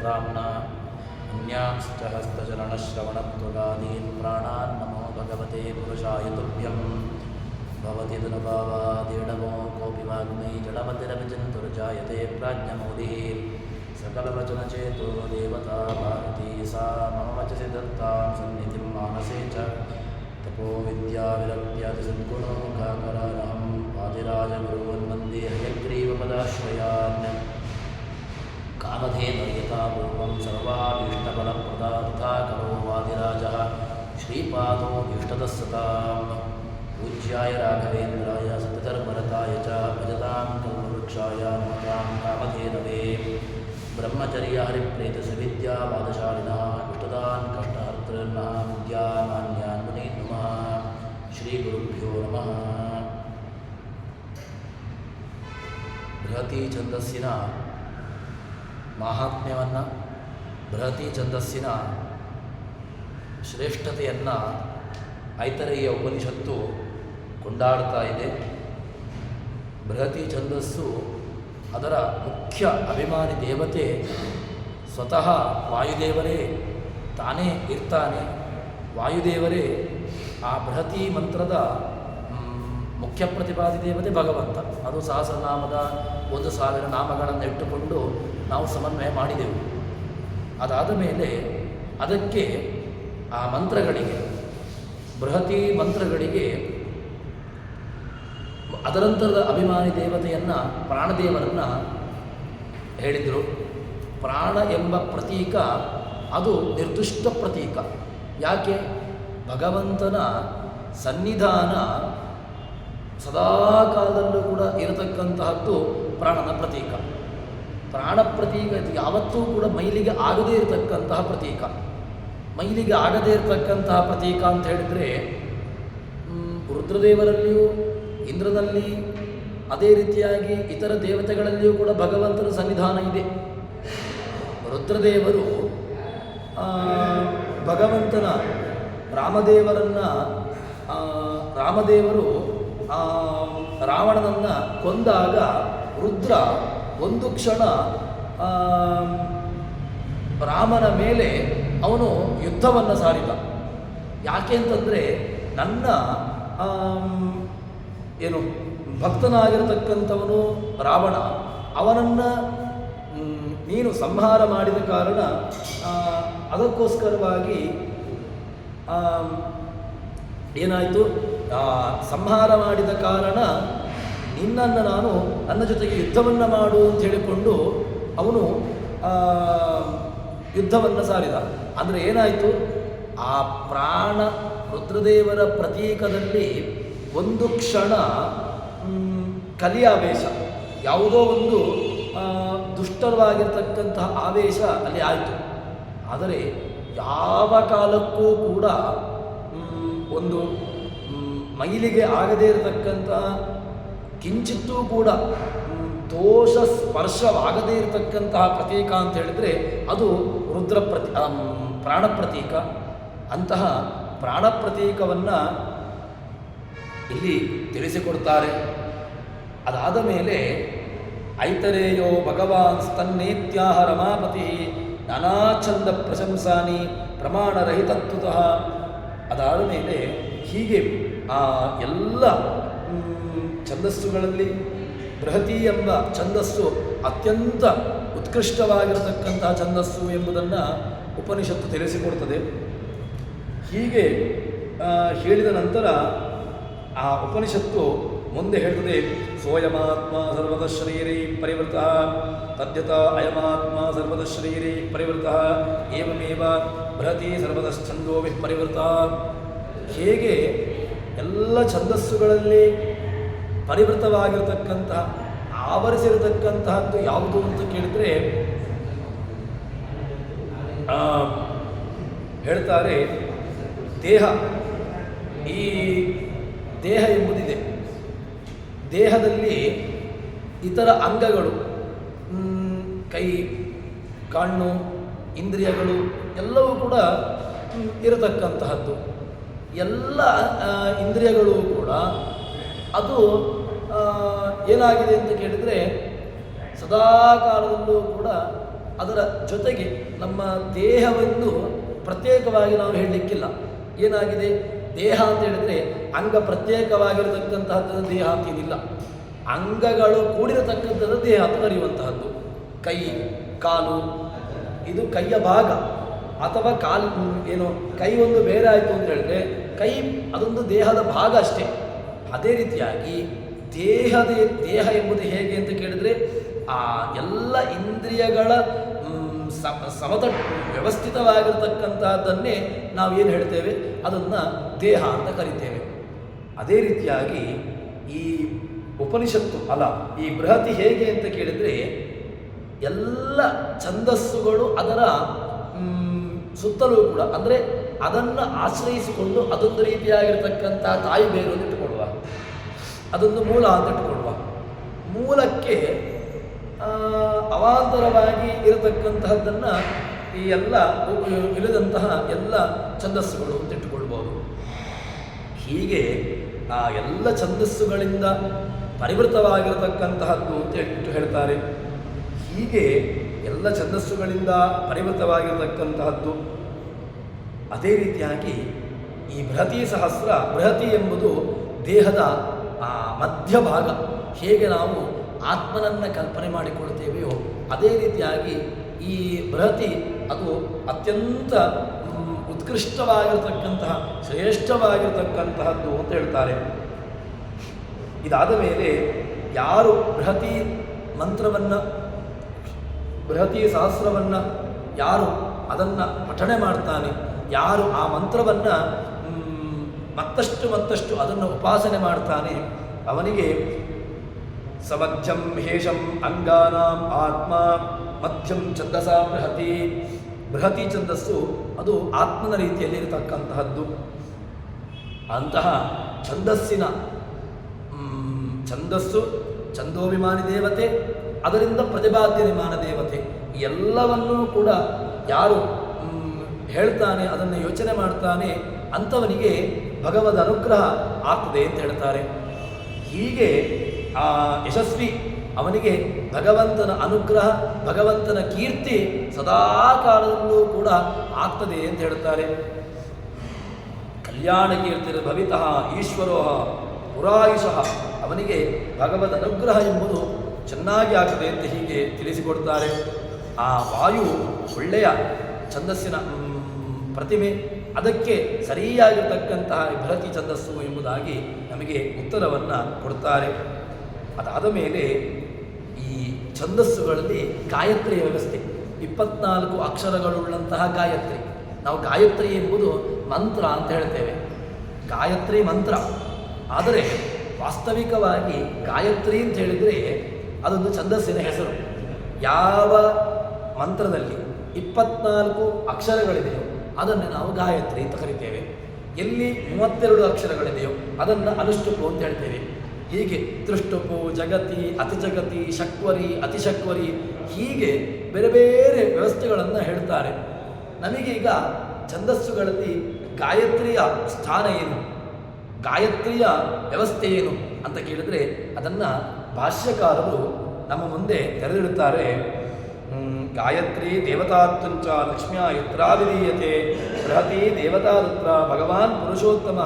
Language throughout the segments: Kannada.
प्राणान्नमो अन्यांश्च हस्तचरणश्रवणत्वगादीन् प्राणान् नमो भगवते पुरुषाय तुभ्यं भवति दुर्भावादिडमो कोऽपि वाग्मै जडमतिरविचिन्तुर्जायते प्राज्ञमौलिः सकलवचनचेतो देवता भारती सा मम वचसि दत्तां सन्निधिं मानसे च तपो विद्याविरक्त्यादिसद्गुणोघाकरानहं वादिराजगुरून् वन्दे हयग्रीवपदाश्रयान् कामधेनुर्यथापूर्वं सर्वाभीष्टफलप्रदार्थाकरो वादिराजः श्रीपादो इष्टतः सतां पूज्याय राघवेन्द्राय सत्यधर्मरताय च भजतां कल्पवृक्षाय नमतां कामधेनवे ब्रह्मचर्यहरिप्रेतसविद्यावादशालिनः इष्टदान् कष्टहर्तॄन्नः विद्यामान्यान् मुनीन् नमः श्रीगुरुभ्यो नमः. ಬೃಹತಿ ಛಂದಸ್ಸಿನ ಮಾಹಾತ್ಮ್ಯವನ್ನು, ಬೃಹತಿ ಛಂದಸ್ಸಿನ ಶ್ರೇಷ್ಠತೆಯನ್ನು ಐತರೇಯ ಉಪನಿಷತ್ತು ಕೊಂಡಾಡ್ತಾ ಇದೆ. ಬೃಹತಿ ಛಂದಸ್ಸು ಅದರ ಮುಖ್ಯ ಅಭಿಮಾನಿ ದೇವತೆ ಸ್ವತಃ ವಾಯುದೇವರೇ ತಾನೇ ಇರ್ತಾನೆ. ವಾಯುದೇವರೇ ಆ ಬೃಹತಿ ಮಂತ್ರದ ಮುಖ್ಯ ಪ್ರತಿಪಾದಿ ದೇವತೆ ಭಗವಂತ. ಅದು ಸಹಸ್ರನಾಮದ 1000 ನಾಮಗಳನ್ನು ಇಟ್ಟುಕೊಂಡು ನಾವು ಸಮನ್ವಯ ಮಾಡಿದೆವು. ಅದಾದ ಮೇಲೆ ಅದಕ್ಕೆ ಆ ಮಂತ್ರಗಳಿಗೆ, ಬೃಹತಿ ಮಂತ್ರಗಳಿಗೆ ಅದರಂತರದ ಅಭಿಮಾನಿ ದೇವತೆಯನ್ನು, ಪ್ರಾಣದೇವರನ್ನು ಹೇಳಿದರು. ಪ್ರಾಣ ಎಂಬ ಪ್ರತೀಕ ಅದು ನಿರ್ದಿಷ್ಟ ಪ್ರತೀಕ. ಯಾಕೆ? ಭಗವಂತನ ಸನ್ನಿಧಾನ ಸದಾ ಕಾಲದಲ್ಲೂ ಕೂಡ ಇರತಕ್ಕಂತಹದ್ದು ಪ್ರಾಣನ ಪ್ರತೀಕ. ಪ್ರಾಣ ಪ್ರತೀಕ ಇದು ಯಾವತ್ತೂ ಕೂಡ ಮೈಲಿಗೆ ಆಗದೇ ಇರತಕ್ಕಂತಹ ಪ್ರತೀಕ. ಮೈಲಿಗೆ ಆಗದೇ ಇರತಕ್ಕಂತಹ ಪ್ರತೀಕ ಅಂತ ಹೇಳಿದರೆ ರುದ್ರದೇವರಲ್ಲಿಯೂ, ಇಂದ್ರನಲ್ಲಿ, ಅದೇ ರೀತಿಯಾಗಿ ಇತರ ದೇವತೆಗಳಲ್ಲಿಯೂ ಕೂಡ ಭಗವಂತನ ಸನ್ನಿಧಾನ ಇದೆ. ರುದ್ರದೇವರು ಭಗವಂತನ ರಾಮದೇವರು ರಾವಣನನ್ನು ಕೊಂದಾಗ ರುದ್ರ ಒಂದು ಕ್ಷಣ ರಾಮನ ಮೇಲೆ ಅವನು ಯುದ್ಧವನ್ನು ಸಾರಿದ. ಯಾಕೆ ಅಂತಂದರೆ ನನ್ನ ಏನು ಭಕ್ತನಾಗಿರತಕ್ಕಂಥವನು ರಾವಣ, ಅವನನ್ನು ನೀನು ಸಂಹಾರ ಮಾಡಿದ ಕಾರಣ ಅದಕ್ಕೋಸ್ಕರವಾಗಿ ಏನಾಯಿತು, ಸಂಹಾರ ಮಾಡಿದ ಕಾರಣ ನಿನ್ನನ್ನು ನಾನು ನನ್ನ ಜೊತೆಗೆ ಯುದ್ಧವನ್ನು ಮಾಡು ಅಂತ ಹೇಳಿಕೊಂಡು ಅವನು ಯುದ್ಧವನ್ನು ಸಾರಿದ. ಅಂದರೆ ಏನಾಯಿತು, ಆ ಪ್ರಾಣ ರುದ್ರದೇವರ ಪ್ರತೀಕದಲ್ಲಿ ಒಂದು ಕ್ಷಣ ಕಲಿಯಾವೇಶ, ಯಾವುದೋ ಒಂದು ದುಷ್ಟವಾಗಿರ್ತಕ್ಕಂತಹ ಆವೇಶ ಅಲ್ಲಿ ಆಯಿತು. ಆದರೆ ಯಾವ ಕಾಲಕ್ಕೂ ಕೂಡ ಒಂದು ಮೈಲಿಗೆ ಆಗದೇ ಇರತಕ್ಕಂಥ, ಕಿಂಚಿತ್ತೂ ಕೂಡ ದೋಷ ಸ್ಪರ್ಶವಾಗದೇ ಇರತಕ್ಕಂತಹ ಪ್ರತೀಕ ಅಂತ ಹೇಳಿದರೆ ಅದು ರುದ್ರ ಪ್ರಾಣ ಪ್ರತೀಕ. ಅಂತಹ ಪ್ರಾಣ ಪ್ರತೀಕವನ್ನು ಇಲ್ಲಿ ತಿಳಿಸಿಕೊಡ್ತಾರೆ. ಅದಾದ ಮೇಲೆ ಐತರೇಯೋ ಭಗವಾನ್ ಸ್ತನ್ನೇತ್ಯಾಹ ರಮಾಪತಿ ನಾನಾಚಂದ ಪ್ರಶಂಸಾನಿ ಪ್ರಮಾಣರಹಿತತ್ವತಃ. ಅದಾದ ಮೇಲೆ ಹೀಗೆ ಆ ಎಲ್ಲ ಛಂದಸ್ಸುಗಳಲ್ಲಿ ಬೃಹತಿ ಎಂಬ ಛಂದಸ್ಸು ಅತ್ಯಂತ ಉತ್ಕೃಷ್ಟವಾಗಿರತಕ್ಕಂತಹ ಛಂದಸ್ಸು ಎಂಬುದನ್ನು ಉಪನಿಷತ್ತು ತಿಳಿಸಿಕೊಡ್ತದೆ. ಹೀಗೆ ಹೇಳಿದ ನಂತರ ಆ ಉಪನಿಷತ್ತು ಮುಂದೆ ಹೇಳ್ತದೆ, ಸೋಯಮಾತ್ಮ ಸರ್ವದ ಶರೀರೇ ಪರಿವೃತ ತದ್ಯತ ಅಯಮಾತ್ಮ ಸರ್ವದ ಶರೀರೇ ಪರಿವೃತ ಏವಮೇವ ಬೃಹತಿ ಸರ್ವದಶ್ಚಂದೋ ವಿಪರಿವೃತ. ಹೇಗೆ ಎಲ್ಲ ಛಂದಸ್ಸುಗಳಲ್ಲಿ ಪರಿವೃತವಾಗಿರತಕ್ಕಂತಹ, ಆವರಿಸಿರತಕ್ಕಂತಹದ್ದು ಯಾವುದು ಅಂತ ಕೇಳಿದರೆ ಹೇಳ್ತಾರೆ, ದೇಹ. ಈ ದೇಹ ಎಂಬುದಿದೆ. ದೇಹದಲ್ಲಿ ಇತರ ಅಂಗಗಳು, ಕೈ, ಕಣ್ಣು, ಇಂದ್ರಿಯಗಳು ಎಲ್ಲವೂ ಕೂಡ ಇರತಕ್ಕಂತಹದ್ದು. ಎಲ್ಲ ಇಂದ್ರಿಯಗಳು ಕೂಡ ಅದು ಏನಾಗಿದೆ ಅಂತ ಕೇಳಿದರೆ ಸದಾ ಕಾಲದಲ್ಲೂ ಕೂಡ ಅದರ ಜೊತೆಗೆ ನಮ್ಮ ದೇಹವನ್ನು ಪ್ರತ್ಯೇಕವಾಗಿ ನಾವು ಹೇಳಲಿಕ್ಕಿಲ್ಲ. ಏನಾಗಿದೆ ದೇಹ ಅಂತ ಹೇಳಿದರೆ ಅಂಗ ಪ್ರತ್ಯೇಕವಾಗಿರತಕ್ಕಂತಹದ್ದು ದೇಹ ಅಂತೇನಿಲ್ಲ. ಅಂಗಗಳು ಕೂಡಿರತಕ್ಕಂಥದ್ದು ದೇಹ ಅಂತ ಕರೆಯುವಂತಹದ್ದು. ಕೈ, ಕಾಲು, ಇದು ಕೈಯ ಭಾಗ. ಅಥವಾ ಕಾಲು ಏನು ಕೈ ಒಂದು ಬೇರೆ ಆಯಿತು ಅಂತ ಹೇಳಿದ್ರೆ ಕೈ ಅದೊಂದು ದೇಹದ ಭಾಗ ಅಷ್ಟೇ. ಅದೇ ರೀತಿಯಾಗಿ ದೇಹ ಎಂಬುದು ಹೇಗೆ ಅಂತ ಕೇಳಿದರೆ ಆ ಎಲ್ಲ ಇಂದ್ರಿಯಗಳ ವ್ಯವಸ್ಥಿತವಾಗಿರತಕ್ಕಂಥದ್ದನ್ನೇ ನಾವೇನು ಹೇಳ್ತೇವೆ ಅದನ್ನು ದೇಹ ಅಂತ ಕರಿತೇವೆ. ಅದೇ ರೀತಿಯಾಗಿ ಈ ಉಪನಿಷತ್ತು ಈ ಬೃಹತಿ ಹೇಗೆ ಅಂತ ಕೇಳಿದರೆ ಎಲ್ಲ ಛಂದಸ್ಸುಗಳು ಅದರ ಸುತ್ತಲೂ ಕೂಡ ಅಂದರೆ ಅದನ್ನು ಆಶ್ರಯಿಸಿಕೊಂಡು ಅದೊಂದು ರೀತಿಯಾಗಿರ್ತಕ್ಕಂಥ ತಾಯಿ ಬೇರು ಅಂತ ಇಟ್ಟುಕೊಳ್ಳುವ, ಅದೊಂದು ಮೂಲ ಅಂತ ಇಟ್ಟುಕೊಳ್ಳುವ. ಮೂಲಕ್ಕೆ ಅವಾಂತರವಾಗಿ ಇರತಕ್ಕಂತಹದ್ದನ್ನು ಈ ಎಲ್ಲ ಇಳಿದಂತಹ ಎಲ್ಲ ಛಂದಸ್ಸುಗಳು ಅಂತ ಇಟ್ಟುಕೊಳ್ಬೋದು. ಹೀಗೆ ಆ ಎಲ್ಲ ಛಂದಸ್ಸುಗಳಿಂದ ಪರಿವೃತವಾಗಿರತಕ್ಕಂತಹದ್ದು ಅಂತ ಹೇಳ್ತಾರೆ. ಹೀಗೆ ಎಲ್ಲ ಛಂದಸ್ಸುಗಳಿಂದ ಪರಿವೃತವಾಗಿರತಕ್ಕಂತಹದ್ದು. ಅದೇ ರೀತಿಯಾಗಿ ಈ ಬೃಹತಿ ಸಹಸ್ರ, ಬೃಹತಿ ಎಂಬುದು ದೇಹದ ಮಧ್ಯಭಾಗ. ಹೇಗೆ ನಾವು ಆತ್ಮನನ್ನು ಕಲ್ಪನೆ ಮಾಡಿಕೊಳ್ತೇವೆಯೋ ಅದೇ ರೀತಿಯಾಗಿ ಈ ಬೃಹತಿ ಅದು ಅತ್ಯಂತ ಉತ್ಕೃಷ್ಟವಾಗಿರತಕ್ಕಂತಹ ಶ್ರೇಷ್ಠವಾಗಿರತಕ್ಕಂತಹದ್ದು ಅಂತ ಹೇಳ್ತಾರೆ. ಇದಾದ ಮೇಲೆ ಯಾರು ಬೃಹತಿ ಮಂತ್ರವನ್ನು, ಬೃಹತಿ ಸಹಸ್ರವನ್ನು ಯಾರು ಅದನ್ನು ಪಠಣೆ ಮಾಡ್ತಾನೆ, ಯಾರು ಆ ಮಂತ್ರವನ್ನು ಮತ್ತಷ್ಟು ಅದನ್ನು ಉಪಾಸನೆ ಮಾಡ್ತಾನೆ, ಅವನಿಗೆ ಸಮಧ್ಯಂ ಹೇಷಂ ಅಂಗಾನಾಂ ಆತ್ಮ ಮಧ್ಯಂ ಛಂದಸ ಬೃಹತಿ. ಬೃಹತಿ ಛಂದಸ್ಸು ಅದು ಆತ್ಮನ ರೀತಿಯಲ್ಲಿ ಇರತಕ್ಕಂತಹದ್ದು. ಅಂತಹ ಛಂದಸ್ಸಿನ ಛಂದಸ್ಸು ಛಂದೋಭಿಮಾನಿ ದೇವತೆ, ಅದರಿಂದ ಪ್ರತಿಪಾದ್ಯನಿಮಾನ ದೇವತೆ, ಎಲ್ಲವನ್ನೂ ಕೂಡ ಯಾರು ಹೇಳ್ತಾನೆ, ಅದನ್ನು ಯೋಚನೆ ಮಾಡ್ತಾನೆ, ಅಂಥವನಿಗೆ ಭಗವದ್ ಅನುಗ್ರಹ ಆಗ್ತದೆ ಅಂತ ಹೇಳ್ತಾರೆ. ಹೀಗೆ ಆ ಯಶಸ್ವಿ ಅವನಿಗೆ ಭಗವಂತನ ಅನುಗ್ರಹ, ಭಗವಂತನ ಕೀರ್ತಿ ಸದಾ ಕಾಲದಲ್ಲೂ ಕೂಡ ಆಗ್ತದೆ ಅಂತ ಹೇಳ್ತಾರೆ. ಕಲ್ಯಾಣ ಕೀರ್ತಿರ್ ಭವಿತಃ ಈಶ್ವರೋ ಪುರಾಯುಷಃ, ಅವನಿಗೆ ಭಗವದ್ ಅನುಗ್ರಹ ಎಂಬುದು ಚೆನ್ನಾಗಿ ಆಗ್ತದೆ ಅಂತ ಹೀಗೆ ತಿಳಿಸಿಕೊಡ್ತಾರೆ. ಆ ವಾಯು ಒಳ್ಳೆಯ ಛಂದಸ್ಸಿನ ಪ್ರತಿಮೆ, ಅದಕ್ಕೆ ಸರಿಯಾಗಿರ್ತಕ್ಕಂತಹ ಬೃಹತಿ ಛಂದಸ್ಸು ಎಂಬುದಾಗಿ ನಮಗೆ ಉತ್ತರವನ್ನು ಕೊಡ್ತಾರೆ. ಅದಾದ ಮೇಲೆ ಈ ಛಂದಸ್ಸುಗಳಲ್ಲಿ ಗಾಯತ್ರಿಯ ವ್ಯವಸ್ಥೆ, 24 ಅಕ್ಷರಗಳುಳ್ಳಂತಹ ಗಾಯತ್ರಿ. ನಾವು ಗಾಯತ್ರಿ ಎಂಬುದು ಮಂತ್ರ ಅಂತ ಹೇಳ್ತೇವೆ, ಗಾಯತ್ರಿ ಮಂತ್ರ. ಆದರೆ ವಾಸ್ತವಿಕವಾಗಿ ಗಾಯತ್ರಿ ಅಂತ ಹೇಳಿದರೆ ಅದೊಂದು ಛಂದಸ್ಸಿನ ಹೆಸರು. ಯಾವ ಮಂತ್ರದಲ್ಲಿ 24 ಅಕ್ಷರಗಳಿದೆಯೋ ಅದನ್ನು ನಾವು ಗಾಯತ್ರಿ ಅಂತ ಕರಿತೇವೆ. ಎಲ್ಲಿ 32 ಅಕ್ಷರಗಳಿದೆಯೋ ಅದನ್ನು ಅನುಷ್ಟುಪು ಅಂತ ಹೇಳ್ತೇವೆ. ಹೀಗೆ ತ್ರಿಷ್ಟುಪು, ಜಗತಿ, ಅತಿಜಗತಿ, ಶಕ್ವರಿ, ಅತಿಶಕ್ವರಿ, ಹೀಗೆ ಬೇರೆ ಬೇರೆ ವ್ಯವಸ್ಥೆಗಳನ್ನು ಹೇಳ್ತಾರೆ. ನಮಗೀಗ ಛಂದಸ್ಸುಗಳಲ್ಲಿ ಗಾಯತ್ರಿಯ ಸ್ಥಾನ ಏನು, ಗಾಯತ್ರಿಯ ವ್ಯವಸ್ಥೆ ಏನು ಅಂತ ಕೇಳಿದರೆ ಅದನ್ನು ಭಾಷ್ಯಕಾರರು ನಮ್ಮ ಮುಂದೆ ತೆರೆದಿಡುತ್ತಾರೆ. ಗಾಯತ್ರಿ ದೇವತಾತ್ವಂಚ ಲಕ್ಷ್ಮ್ಯಾ ಯತ್ರಾವಿಧೀಯತೆ ಬೃಹತಿ ದೇವತಾದತ್ರ ಭಗವಾನ್ ಪುರುಷೋತ್ತಮ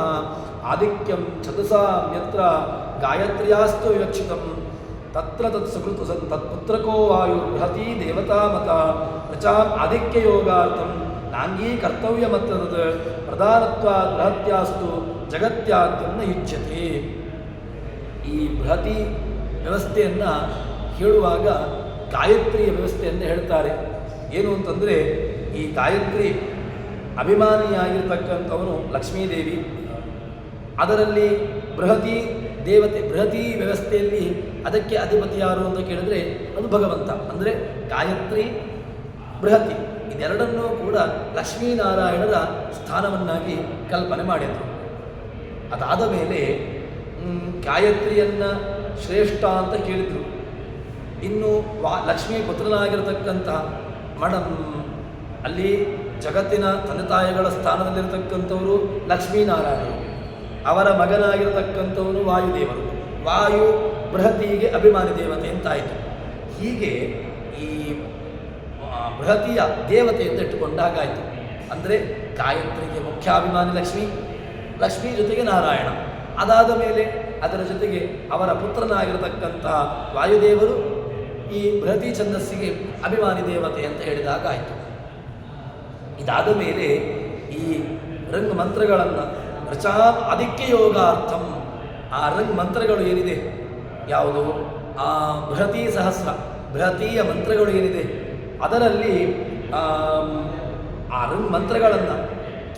ಆದಿಕ್ಯಂ ಛಂದಸಾಂ ಯತ್ರ ಗಾಯತ್ರ್ಯಾಸ್ತು ವಿವಕ್ಷಿತಂ ತತ್ರ ತತ್ಸುಕೃತು ತತ್ಪುತ್ರಕೋ ವಾಯು ಬೃಹತಿ ದೇವತಾಮತ ಪ್ರಚಾಂ ಆದಿಕ್ಯಯೋಗಾರ್ಥಂ ನಾಂಗೀಕರ್ತವ್ಯಮತ್ತದ ಪ್ರಧಾನತ್ವಾದ್ ಬೃಹತ್ಯಾಸ್ತು ಜಗತ್ಯಾದ್ಯನ್ನ ಯುಜ್ಯತೆ. ಈ ಬೃಹತಿ ವ್ಯವಸ್ಥೆಯನ್ನು ಹೇಳುವಾಗ ಗಾಯತ್ರಿಯ ವ್ಯವಸ್ಥೆಯನ್ನು ಹೇಳ್ತಾರೆ. ಏನು ಅಂತಂದರೆ ಈ ಗಾಯತ್ರಿ ಅಭಿಮಾನಿಯಾಗಿರ್ತಕ್ಕಂಥವನು ಲಕ್ಷ್ಮೀದೇವಿ. ಅದರಲ್ಲಿ ಬೃಹತಿ ದೇವತೆ, ಬೃಹತಿ ವ್ಯವಸ್ಥೆಯಲ್ಲಿ ಅದಕ್ಕೆ ಅಧಿಪತಿ ಯಾರು ಅಂತ ಕೇಳಿದರೆ ಅದು ಭಗವಂತ. ಅಂದರೆ ಗಾಯತ್ರಿ, ಬೃಹತಿ ಇದೆರಡನ್ನೂ ಕೂಡ ಲಕ್ಷ್ಮೀನಾರಾಯಣರ ಸ್ಥಾನವನ್ನಾಗಿ ಕಲ್ಪನೆ ಮಾಡಿದರು. ಅದಾದ ಮೇಲೆ ಗಾಯತ್ರಿಯನ್ನು ಶ್ರೇಷ್ಠ ಅಂತ ಕೇಳಿದರು. ಇನ್ನು ಲಕ್ಷ್ಮೀ ಪುತ್ರನಾಗಿರತಕ್ಕಂತಹ ಅಲ್ಲಿ ಜಗತ್ತಿನ ತಂದೆ ತಾಯಿಗಳ ಸ್ಥಾನದಲ್ಲಿರತಕ್ಕಂಥವರು ಲಕ್ಷ್ಮೀನಾರಾಯಣರು, ಅವರ ಮಗನಾಗಿರತಕ್ಕಂಥವನು ವಾಯುದೇವರು. ವಾಯು ಬೃಹತಿಗೆ ಅಭಿಮಾನಿ ದೇವತೆ ಅಂತಾಯಿತು. ಹೀಗೆ ಈ ಬೃಹತಿಯ ದೇವತೆ ಅಂತ ಇಟ್ಟುಕೊಂಡಾಗಾಯಿತು. ಅಂದರೆ ಗಾಯತ್ರಿಗೆ ಮುಖ್ಯಾಭಿಮಾನಿ ಲಕ್ಷ್ಮಿ, ಲಕ್ಷ್ಮೀ ಜೊತೆಗೆ ನಾರಾಯಣ, ಅದಾದ ಮೇಲೆ ಅದರ ಜೊತೆಗೆ ಅವರ ಪುತ್ರನಾಗಿರತಕ್ಕಂತಹ ವಾಯುದೇವರು ಈ ಬೃಹತಿ ಛಂದಸ್ಸಿಗೆ ಅಭಿಮಾನಿ ದೇವತೆ ಅಂತ ಹೇಳಿದಾಗ ಆಯಿತು. ಇದಾದ ಮೇಲೆ ಈ ರಂಗ್ ಮಂತ್ರಗಳನ್ನು ರಚಾ ಅದಕ್ಕೆ ಯೋಗಾರ್ಥಂ, ಆ ರಂಗ್ ಮಂತ್ರಗಳು ಏನಿದೆ ಯಾವುದು ಆ ಬೃಹತಿ ಸಹಸ್ರ ಬೃಹತೀಯ ಮಂತ್ರಗಳು ಏನಿದೆ ಅದರಲ್ಲಿ ಆ ರಂಗ್ ಮಂತ್ರಗಳನ್ನು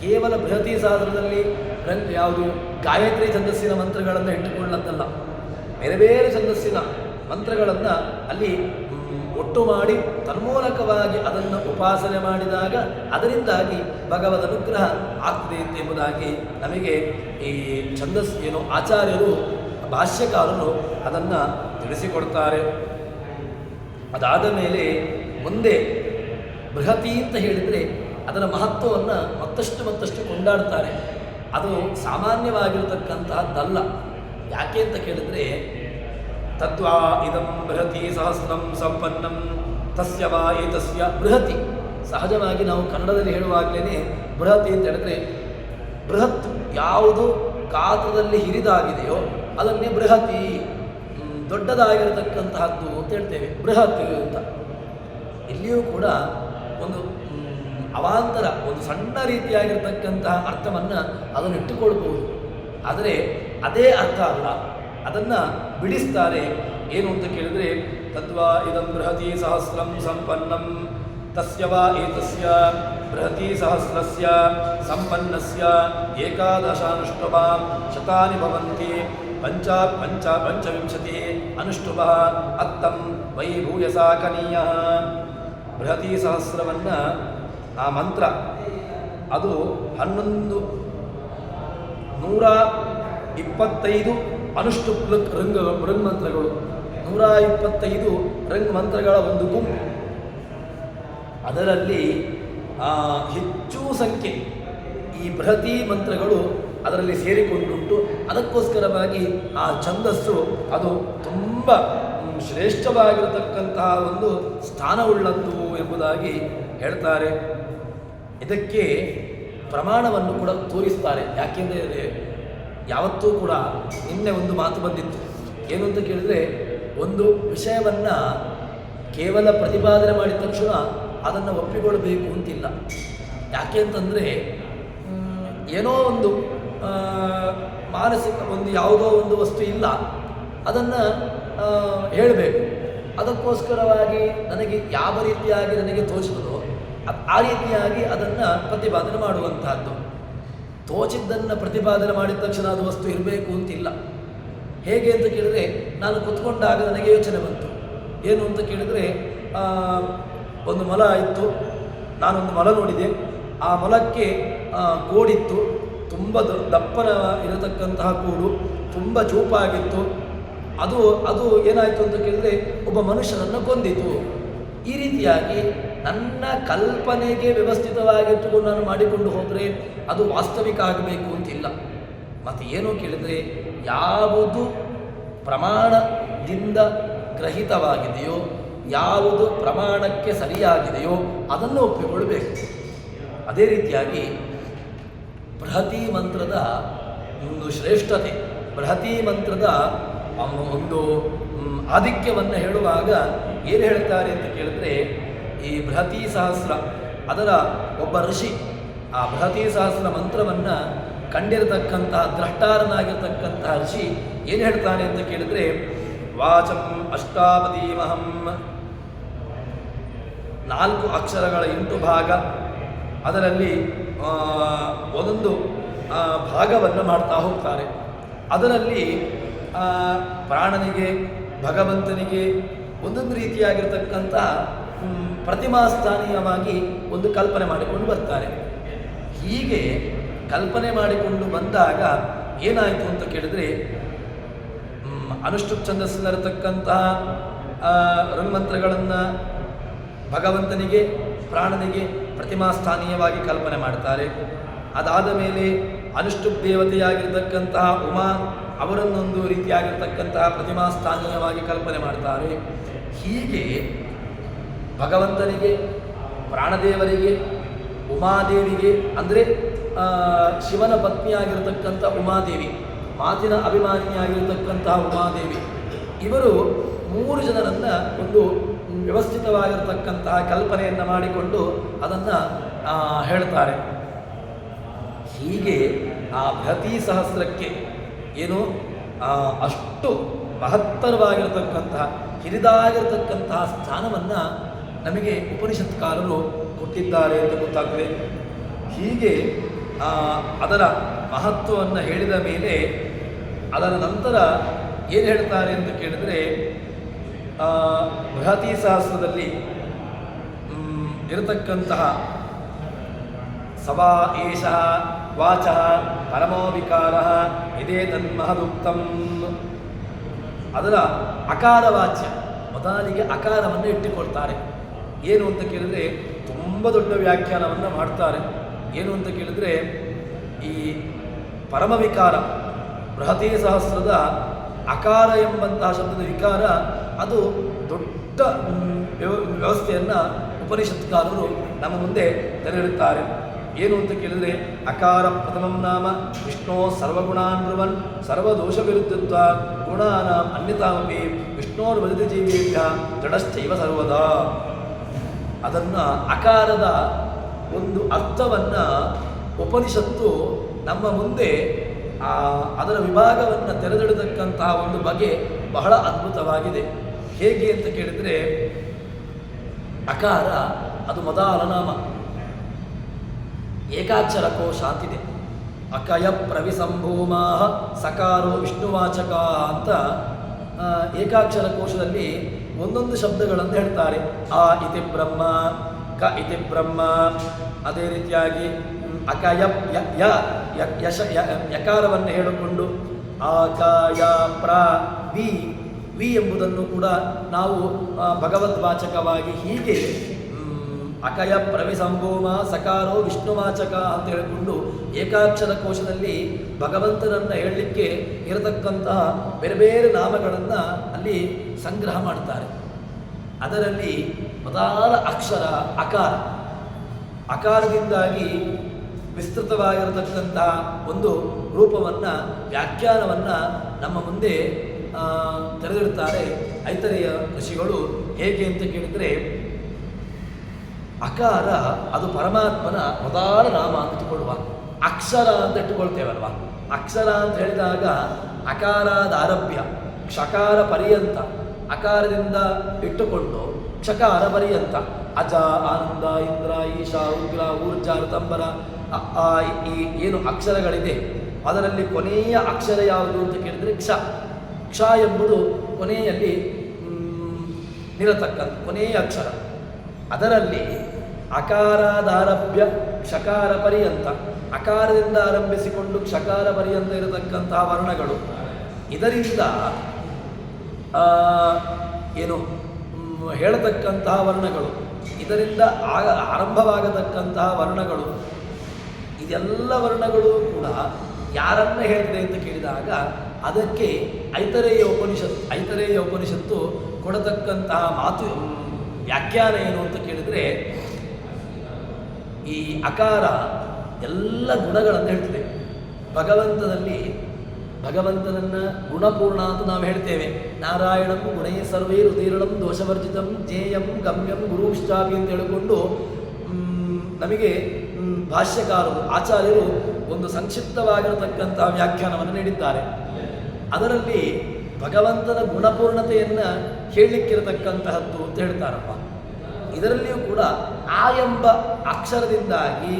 ಕೇವಲ ಬೃಹತಿ ಸಹಸ್ರದಲ್ಲಿ ರಂಗ್ ಯಾವುದು ಗಾಯತ್ರಿ ಛಂದಸ್ಸಿನ ಮಂತ್ರಗಳನ್ನು ಇಟ್ಟುಕೊಳ್ಳದ್ದಲ್ಲ, ಬೇರೆ ಬೇರೆ ಛಂದಸ್ಸಿನ ಮಂತ್ರಗಳನ್ನು ಅಲ್ಲಿ ಒಟ್ಟು ಮಾಡಿ ತನ್ಮೂಲಕವಾಗಿ ಅದನ್ನು ಉಪಾಸನೆ ಮಾಡಿದಾಗ ಅದರಿಂದಾಗಿ ಭಗವದ್ ಅನುಗ್ರಹ ಆಗ್ತದೆ ಎಂಬುದಾಗಿ ನಮಗೆ ಈ ಛಂದಸ್ ಏನು ಆಚಾರ್ಯರು ಭಾಷ್ಯಕಾರರು ಅದನ್ನು ತಿಳಿಸಿಕೊಡ್ತಾರೆ. ಅದಾದ ಮೇಲೆ ಮುಂದೆ ಬೃಹತಿ ಅಂತ ಹೇಳಿದರೆ ಅದರ ಮಹತ್ವವನ್ನು ಮತ್ತಷ್ಟು ಕೊಂಡಾಡ್ತಾರೆ. ಅದು ಸಾಮಾನ್ಯವಾಗಿರತಕ್ಕಂತಹದ್ದಲ್ಲ. ಯಾಕೆ ಅಂತ ಕೇಳಿದರೆ ತದ್ವಾ ಇದಂ ಬೃಹತಿ ಸಹಸ್ರಂ ಸಂಪನ್ನಂ ತಸ್ಯ ವಾ ಏತಸ್ಯ ಬೃಹತಿ. ಸಹಜವಾಗಿ ನಾವು ಕನ್ನಡದಲ್ಲಿ ಹೇಳುವಾಗಲೇ ಬೃಹತಿ ಅಂತ ಹೇಳಿದ್ರೆ ಬೃಹತ್ ಯಾವುದು ಗಾತ್ರದಲ್ಲಿ ಹಿರಿದಾಗಿದೆಯೋ ಅದನ್ನೇ ಬೃಹತಿ, ದೊಡ್ಡದಾಗಿರತಕ್ಕಂತಹದ್ದು ಅಂತ ಹೇಳ್ತೇವೆ ಬೃಹತ್ ಅಂತ. ಇಲ್ಲಿಯೂ ಕೂಡ ಒಂದು ಅವಾಂತರ, ಒಂದು ಸಣ್ಣ ರೀತಿಯಾಗಿರ್ತಕ್ಕಂತಹ ಅರ್ಥವನ್ನು ಅದನ್ನು ಇಟ್ಟುಕೊಳ್ಬಹುದು. ಆದರೆ ಅದೇ ಅರ್ಥ ಅಲ್ಲ, ಅದನ್ನು ಬಿಡಿಸ್ತಾರೆ. ಏನು ಅಂತ ಕೇಳಿದರೆ ತದ್ವಾ ಇದಂ ಬೃಹತಿ ಸಹಸ್ರಂ ಸಂಪನ್ನಂ ತಸ್ಯ ವಾ ಏತಸ್ಯ ಬೃಹತಿ ಸಹಸ್ರಸ್ಯ ಸಂಪನ್ನಸ್ಯ ಏಕಾದಶಾನುಷ್ಠುಭ ಶತಾನಿ ಭವಂತಿ ಪಂಚವಿಂಶತಿ ಅನುಷ್ಠುಭ ಅತ್ತಂ ವೈ ಭೂಯಸಾ ಕನೀಯಃ. ಬೃಹತಿ ಸಹಸ್ರವನ್ನು ಆ ಮಂತ್ರ ಅದು 125 ಅನುಷ್ಠುಪ್ ರಂಗ್ ಮಂತ್ರಗಳು, 125 ರಂಗ್ ಮಂತ್ರಗಳ ಒಂದು ಗುಂಪು. ಅದರಲ್ಲಿ ಹೆಚ್ಚು ಸಂಖ್ಯೆ ಈ ಬೃಹತಿ ಮಂತ್ರಗಳು ಅದರಲ್ಲಿ ಸೇರಿಕೊಂಡುಂಟು. ಅದಕ್ಕೋಸ್ಕರವಾಗಿ ಆ ಛಂದಸ್ಸು ಅದು ತುಂಬ ಶ್ರೇಷ್ಠವಾಗಿರತಕ್ಕಂತಹ ಒಂದು ಸ್ಥಾನವುಳ್ಳದ್ದು ಎಂಬುದಾಗಿ ಹೇಳ್ತಾರೆ. ಇದಕ್ಕೆ ಪ್ರಮಾಣವನ್ನು ಕೂಡ ತೋರಿಸ್ತಾರೆ. ಯಾಕೆಂದರೆ ಯಾವತ್ತೂ ಕೂಡ ನಿನ್ನೆ ಒಂದು ಮಾತು ಬಂದಿತ್ತು. ಏನು ಅಂತ ಕೇಳಿದರೆ ಒಂದು ವಿಷಯವನ್ನು ಕೇವಲ ಪ್ರತಿಪಾದನೆ ಮಾಡಿದ ತಕ್ಷಣ ಅದನ್ನು ಒಪ್ಪಿಕೊಳ್ಳಬೇಕು ಅಂತಿಲ್ಲ. ಯಾಕೆ ಅಂತಂದರೆ ಏನೋ ಒಂದು ಮಾನಸಿಕ ಒಂದು ಯಾವುದೋ ಒಂದು ವಸ್ತು ಇಲ್ಲ, ಅದನ್ನು ಹೇಳಬೇಕು. ಅದಕ್ಕೋಸ್ಕರವಾಗಿ ನನಗೆ ಯಾವ ರೀತಿಯಾಗಿ ನನಗೆ ತೋಚಿದೋ ಆ ರೀತಿಯಾಗಿ ಅದನ್ನು ಪ್ರತಿಪಾದನೆ ಮಾಡುವಂತಹದ್ದು. ತೋಚಿದ್ದನ್ನು ಪ್ರತಿಪಾದನೆ ಮಾಡಿದ ತಕ್ಷಣ ಅದು ವಸ್ತು ಇರಬೇಕು ಅಂತಿಲ್ಲ. ಹೇಗೆ ಅಂತ ಕೇಳಿದರೆ ನಾನು ಕೂತ್ಕೊಂಡಾಗ ನನಗೆ ಯೋಚನೆ ಬಂತು. ಏನು ಅಂತ ಕೇಳಿದರೆ ಒಂದು ಮೊಲ ಇತ್ತು, ನಾನೊಂದು ಮೊಲ ನೋಡಿದೆ. ಆ ಮೊಲಕ್ಕೆ ಕೋಡಿತ್ತು, ತುಂಬ ದಪ್ಪನ ಇರತಕ್ಕಂತಹ ಕೂಡು, ತುಂಬ ಚೂಪಾಗಿತ್ತು. ಅದು ಏನಾಯಿತು ಅಂತ ಕೇಳಿದರೆ ಒಬ್ಬ ಮನುಷ್ಯನನ್ನು ಕೊಂದಿತು. ಈ ರೀತಿಯಾಗಿ ನನ್ನ ಕಲ್ಪನೆಗೆ ವ್ಯವಸ್ಥಿತವಾಗಿಟ್ಟುಕೊಂಡು ನಾನು ಮಾಡಿಕೊಂಡು ಹೋದರೆ ಅದು ವಾಸ್ತವಿಕ ಆಗಬೇಕು ಅಂತಿಲ್ಲ. ಮತ್ತು ಏನು ಕೇಳಿದರೆ ಯಾವುದು ಪ್ರಮಾಣದಿಂದ ಗ್ರಹಿತವಾಗಿದೆಯೋ, ಯಾವುದು ಪ್ರಮಾಣಕ್ಕೆ ಸರಿಯಾಗಿದೆಯೋ ಅದನ್ನು ಒಪ್ಪಿಕೊಳ್ಳಬೇಕು. ಅದೇ ರೀತಿಯಾಗಿ ಬೃಹತಿ ಮಂತ್ರದ ಒಂದು ಶ್ರೇಷ್ಠತೆ, ಬೃಹತಿ ಮಂತ್ರದ ಒಂದು ಆಧಿಕ್ಯವನ್ನು ಹೇಳುವಾಗ ಏನು ಹೇಳ್ತಾರೆ ಅಂತ ಕೇಳಿದ್ರೆ, ಈ ಬೃಹತಿ ಸಹಸ್ರ ಅದರ ಒಬ್ಬ ಋಷಿ ಆ ಬೃಹತಿ ಸಹಸ್ರ ಮಂತ್ರವನ್ನು ಕಂಡಿರತಕ್ಕಂತಹ ದ್ರಷ್ಟಾರನಾಗಿರ್ತಕ್ಕಂತಹ ಋಷಿ ಏನು ಹೇಳ್ತಾನೆ ಅಂತ ಕೇಳಿದರೆ, ವಾಚಂ ಅಷ್ಟಾಪದೀಮಹಂ 4 ಅಕ್ಷರಗಳ 8 ಭಾಗ, ಅದರಲ್ಲಿ ಒಂದೊಂದು ಭಾಗವನ್ನು ಮಾಡ್ತಾ ಹೋಗ್ತಾರೆ. ಅದರಲ್ಲಿ ಪ್ರಾಣನಿಗೆ ಭಗವಂತನಿಗೆ ಒಂದೊಂದು ರೀತಿಯಾಗಿರ್ತಕ್ಕಂಥ ಪ್ರತಿಮಾಸ್ಥಾನೀಯವಾಗಿ ಒಂದು ಕಲ್ಪನೆ ಮಾಡಿಕೊಂಡು ಬರ್ತಾರೆ. ಹೀಗೆ ಕಲ್ಪನೆ ಮಾಡಿಕೊಂಡು ಬಂದಾಗ ಏನಾಯಿತು ಅಂತ ಕೇಳಿದರೆ, ಅನುಷ್ಠುಪ್ ಛಂದಸ್ಸಿನಲ್ಲಿರತಕ್ಕಂತಹ ರಂಗಮಂತ್ರಗಳನ್ನು ಭಗವಂತನಿಗೆ ಪ್ರಾಣನಿಗೆ ಪ್ರತಿಮಾಸ್ಥಾನೀಯವಾಗಿ ಕಲ್ಪನೆ ಮಾಡ್ತಾರೆ. ಅದಾದ ಮೇಲೆ ಅನುಷ್ಠುಪ್ ದೇವತೆಯಾಗಿರ್ತಕ್ಕಂತಹ ಉಮಾ ಅವರನ್ನೊಂದು ರೀತಿಯಾಗಿರ್ತಕ್ಕಂತಹ ಪ್ರತಿಮಾಸ್ಥಾನೀಯವಾಗಿ ಕಲ್ಪನೆ ಮಾಡ್ತಾರೆ. ಹೀಗೆ ಭಗವಂತನಿಗೆ ಪ್ರಾಣದೇವರಿಗೆ, ಉಮಾದೇವಿಗೆ ಅಂದರೆ ಶಿವನ ಪತ್ನಿಯಾಗಿರತಕ್ಕಂಥ ಉಮಾದೇವಿ, ಮಾತಿನ ಅಭಿಮಾನಿಯಾಗಿರತಕ್ಕಂತಹ ಉಮಾದೇವಿ, ಇವರು 3 ಜನರನ್ನು ಒಂದು ವ್ಯವಸ್ಥಿತವಾಗಿರತಕ್ಕಂತಹ ಕಲ್ಪನೆಯನ್ನು ಮಾಡಿಕೊಂಡು ಅದನ್ನು ಹೇಳ್ತಾರೆ. ಹೀಗೆ ಆ ಬೃಹತೀ ಸಹಸ್ರಕ್ಕೆ ಏನು ಅಷ್ಟು ಮಹತ್ತರವಾಗಿರತಕ್ಕಂತಹ ಹಿರಿದಾಗಿರತಕ್ಕಂತಹ ಸ್ಥಾನವನ್ನು ನಮಗೆ ಉಪನಿಷತ್ಕಾರರು ಕೊಟ್ಟಿದ್ದಾರೆ ಅಂತ ಗೊತ್ತಾಗ್ತದೆ. ಹೀಗೆ ಅದರ ಮಹತ್ವವನ್ನು ಹೇಳಿದ ಮೇಲೆ ಅದರ ನಂತರ ಏನು ಹೇಳ್ತಾರೆ ಅಂತ ಕೇಳಿದರೆ, ಬೃಹತೀ ಸಹಸ್ರದಲ್ಲಿ ಇರತಕ್ಕಂತಹ ಸಭಾ ಏಷಃ ವಾಚಃ ಪರಮೋ ವಿಕಾರಃ ಇದೇ ತನ್ಮಹದುಕ್ತಂ, ಅದರ ಅಕಾರ ವಾಚ್ಯ ಮೊದಲಿಗೆ ಅಕಾರವನ್ನು ಇಟ್ಟುಕೊಳ್ತಾರೆ. ಏನು ಅಂತ ಕೇಳಿದರೆ ತುಂಬ ದೊಡ್ಡ ವ್ಯಾಖ್ಯಾನವನ್ನು ಮಾಡ್ತಾರೆ. ಏನು ಅಂತ ಕೇಳಿದರೆ, ಈ ಪರಮವಿಕಾರ ಬೃಹತೀ ಸಹಸ್ರದ ಅಕಾರ ಎಂಬಂತಹ ಶಬ್ದದ ವಿಕಾರ ಅದು ದೊಡ್ಡ ವ್ಯವಸ್ಥೆಯನ್ನು ಉಪನಿಷತ್ಕಾರರು ನಮ್ಮ ಮುಂದೆ ತೆರೆದಿರುತ್ತಾರೆ. ಏನು ಅಂತ ಕೇಳಿದರೆ, ಅಕಾರ ಪ್ರಥಮಂ ನಾಮ ವಿಷ್ಣೋ ಸರ್ವಗುಣಾನ್ರುವನ್ ಸರ್ವದೋಷ ವಿರುದ್ಧತ್ವ ಗುಣಾನಾಂ ಅನ್ಯತಾಮಪಿ ವಿಷ್ಣೋರ್ವದಿತ ಜೀವೇಭ್ಯ ಜಡಶ್ಚೈವ ಸರ್ವದಾ. ಅದನ್ನು ಅಕಾರದ ಒಂದು ಅರ್ಥವನ್ನು ಉಪನಿಷತ್ತು ನಮ್ಮ ಮುಂದೆ ಅದರ ವಿಭಾಗವನ್ನು ತೆರೆದಿಡತಕ್ಕಂತಹ ಒಂದು ಬಗೆ ಬಹಳ ಅದ್ಭುತವಾಗಿದೆ. ಹೇಗೆ ಅಂತ ಕೇಳಿದರೆ, ಅಕಾರ ಅದು ಮೊದಲ ನಾಮ, ಏಕಾಕ್ಷರ ಕೋಶ ಅಂತಿದೆ. ಅಕಯ ಪ್ರವಿಸಂಭೂಮಾಹ ಸಕಾರೋ ವಿಷ್ಣುವಾಚಕ ಅಂತ ಏಕಾಕ್ಷರ ಕೋಶದಲ್ಲಿ ಒಂದೊಂದು ಶಬ್ದಗಳನ್ನು ಹೇಳ್ತಾರೆ. ಆ ಇತಿ ಬ್ರಹ್ಮ, ಕ ಇತಿ ಬ್ರಹ್ಮ, ಅದೇ ರೀತಿಯಾಗಿ ಅಕಯ ಯಕಾರವನ್ನು ಹೇಳಿಕೊಂಡು ಆಕಾಯ ಪ್ರ ವಿ ಎಂಬುದನ್ನು ಕೂಡ ನಾವು ಭಗವದ್ವಾಚಕವಾಗಿ ಹೀಗೆ ಅಕಯ ಪ್ರವಿಸಂಭೂಮ ಸಕಾರೋ ವಿಷ್ಣುವಾಚಕ ಅಂತ ಹೇಳಿಕೊಂಡು ಏಕಾಕ್ಷರ ಕೋಶದಲ್ಲಿ ಭಗವಂತನನ್ನು ಹೇಳಲಿಕ್ಕೆ ಇರತಕ್ಕಂತಹ ಬೇರೆ ಬೇರೆ ನಾಮಗಳನ್ನು ಅಲ್ಲಿ ಸಂಗ್ರಹ ಮಾಡ್ತಾರೆ. ಅದರಲ್ಲಿ ಮೊದಲ ಅಕ್ಷರ ಅಕಾರ, ಅಕಾರದಿಂದಾಗಿ ವಿಸ್ತೃತವಾಗಿರತಕ್ಕಂತಹ ಒಂದು ರೂಪವನ್ನು ವ್ಯಾಖ್ಯಾನವನ್ನು ನಮ್ಮ ಮುಂದೆ ತೆರೆದಿರುತ್ತಾರೆ ಐತರೇಯ ಋಷಿಗಳು. ಹೇಗೆ ಅಂತ ಕೇಳಿದರೆ, ಅಕಾರ ಅದು ಪರಮಾತ್ಮನ ಮೊದಲ ನಾಮ ಅಂತ ಇಟ್ಟುಕೊಳ್ಳುವ, ಅಕ್ಷರ ಅಂತ ಇಟ್ಟುಕೊಳ್ತೇವಲ್ವ. ಅಕ್ಷರ ಅಂತ ಹೇಳಿದಾಗ ಅಕಾರಾದ ಆರಭ್ಯ ಕ್ಷಕಾರ ಪರ್ಯಂತ, ಅಕಾರದಿಂದ ಇಟ್ಟುಕೊಂಡು ಕ್ಷಕಾರ ಪರ್ಯಂತ ಅಜ ಆನಂದ ಇಂದ್ರ ಈಶಾ ಉಗ್ರ ಊರ್ಜ ಋತಂಬರ ಈ ಏನು ಅಕ್ಷರಗಳಿದೆ ಅದರಲ್ಲಿ ಕೊನೆಯ ಅಕ್ಷರ ಯಾವುದು ಅಂತ ಕೇಳಿದರೆ ಕ್ಷ. ಕ್ಷ ಎಂಬುದು ಕೊನೆಯಲ್ಲಿ ನಿರತಕ್ಕಂಥ ಕೊನೆಯ ಅಕ್ಷರ. ಅದರಲ್ಲಿ ಅಕಾರಾದಾರಭ್ಯ ಕ್ಷಕಾರ ಪರ್ಯಂತ, ಅಕಾರದಿಂದ ಆರಂಭಿಸಿಕೊಂಡು ಕ್ಷಕಾರ ಪರ್ಯಂತ ಇರತಕ್ಕಂತಹ ವರ್ಣಗಳು, ಇದರಿಂದ ಏನು ಹೇಳತಕ್ಕಂತಹ ವರ್ಣಗಳು, ಇದರಿಂದ ಆರಂಭವಾಗತಕ್ಕಂತಹ ವರ್ಣಗಳು, ಇದೆಲ್ಲ ವರ್ಣಗಳು ಕೂಡ ಯಾರನ್ನ ಹೇಳ್ತದೆ ಅಂತ ಕೇಳಿದಾಗ ಅದಕ್ಕೆ ಐತರೇಯ ಉಪನಿಷತ್ತು ಕೊಡತಕ್ಕಂತಹ ಮಾತು ವ್ಯಾಖ್ಯಾನ ಏನು ಅಂತ ಕೇಳಿದರೆ, ಈ ಅಕಾರ ಎಲ್ಲ ಗುಣಗಳನ್ನು ಹೇಳ್ತದೆ. ಭಗವಂತನನ್ನು ಗುಣಪೂರ್ಣ ಅಂತ ನಾವು ಹೇಳ್ತೇವೆ. ನಾರಾಯಣಂ ಗುಣೈ ಸರ್ವೇ ರುದೀರ್ಣಂ ದೋಷವರ್ಜಿತಂ ಜೇಯಂ ಗಮ್ಯಂ ಗುರುಶ್ಚಾಪಿ ಅಂತ ಹೇಳಿಕೊಂಡು ನಮಗೆ ಭಾಷ್ಯಕಾರರು ಆಚಾರ್ಯರು ಒಂದು ಸಂಕ್ಷಿಪ್ತವಾಗಿರತಕ್ಕಂತಹ ವ್ಯಾಖ್ಯಾನವನ್ನು ನೀಡಿದ್ದಾರೆ. ಅದರಲ್ಲಿ ಭಗವಂತನ ಗುಣಪೂರ್ಣತೆಯನ್ನು ಹೇಳಲಿಕ್ಕಿರತಕ್ಕಂತಹದ್ದು ಅಂತ ಹೇಳ್ತಾರಪ್ಪ. ಇದರಲ್ಲಿಯೂ ಕೂಡ ಆ ಎಂಬ ಅಕ್ಷರದಿಂದಾಗಿ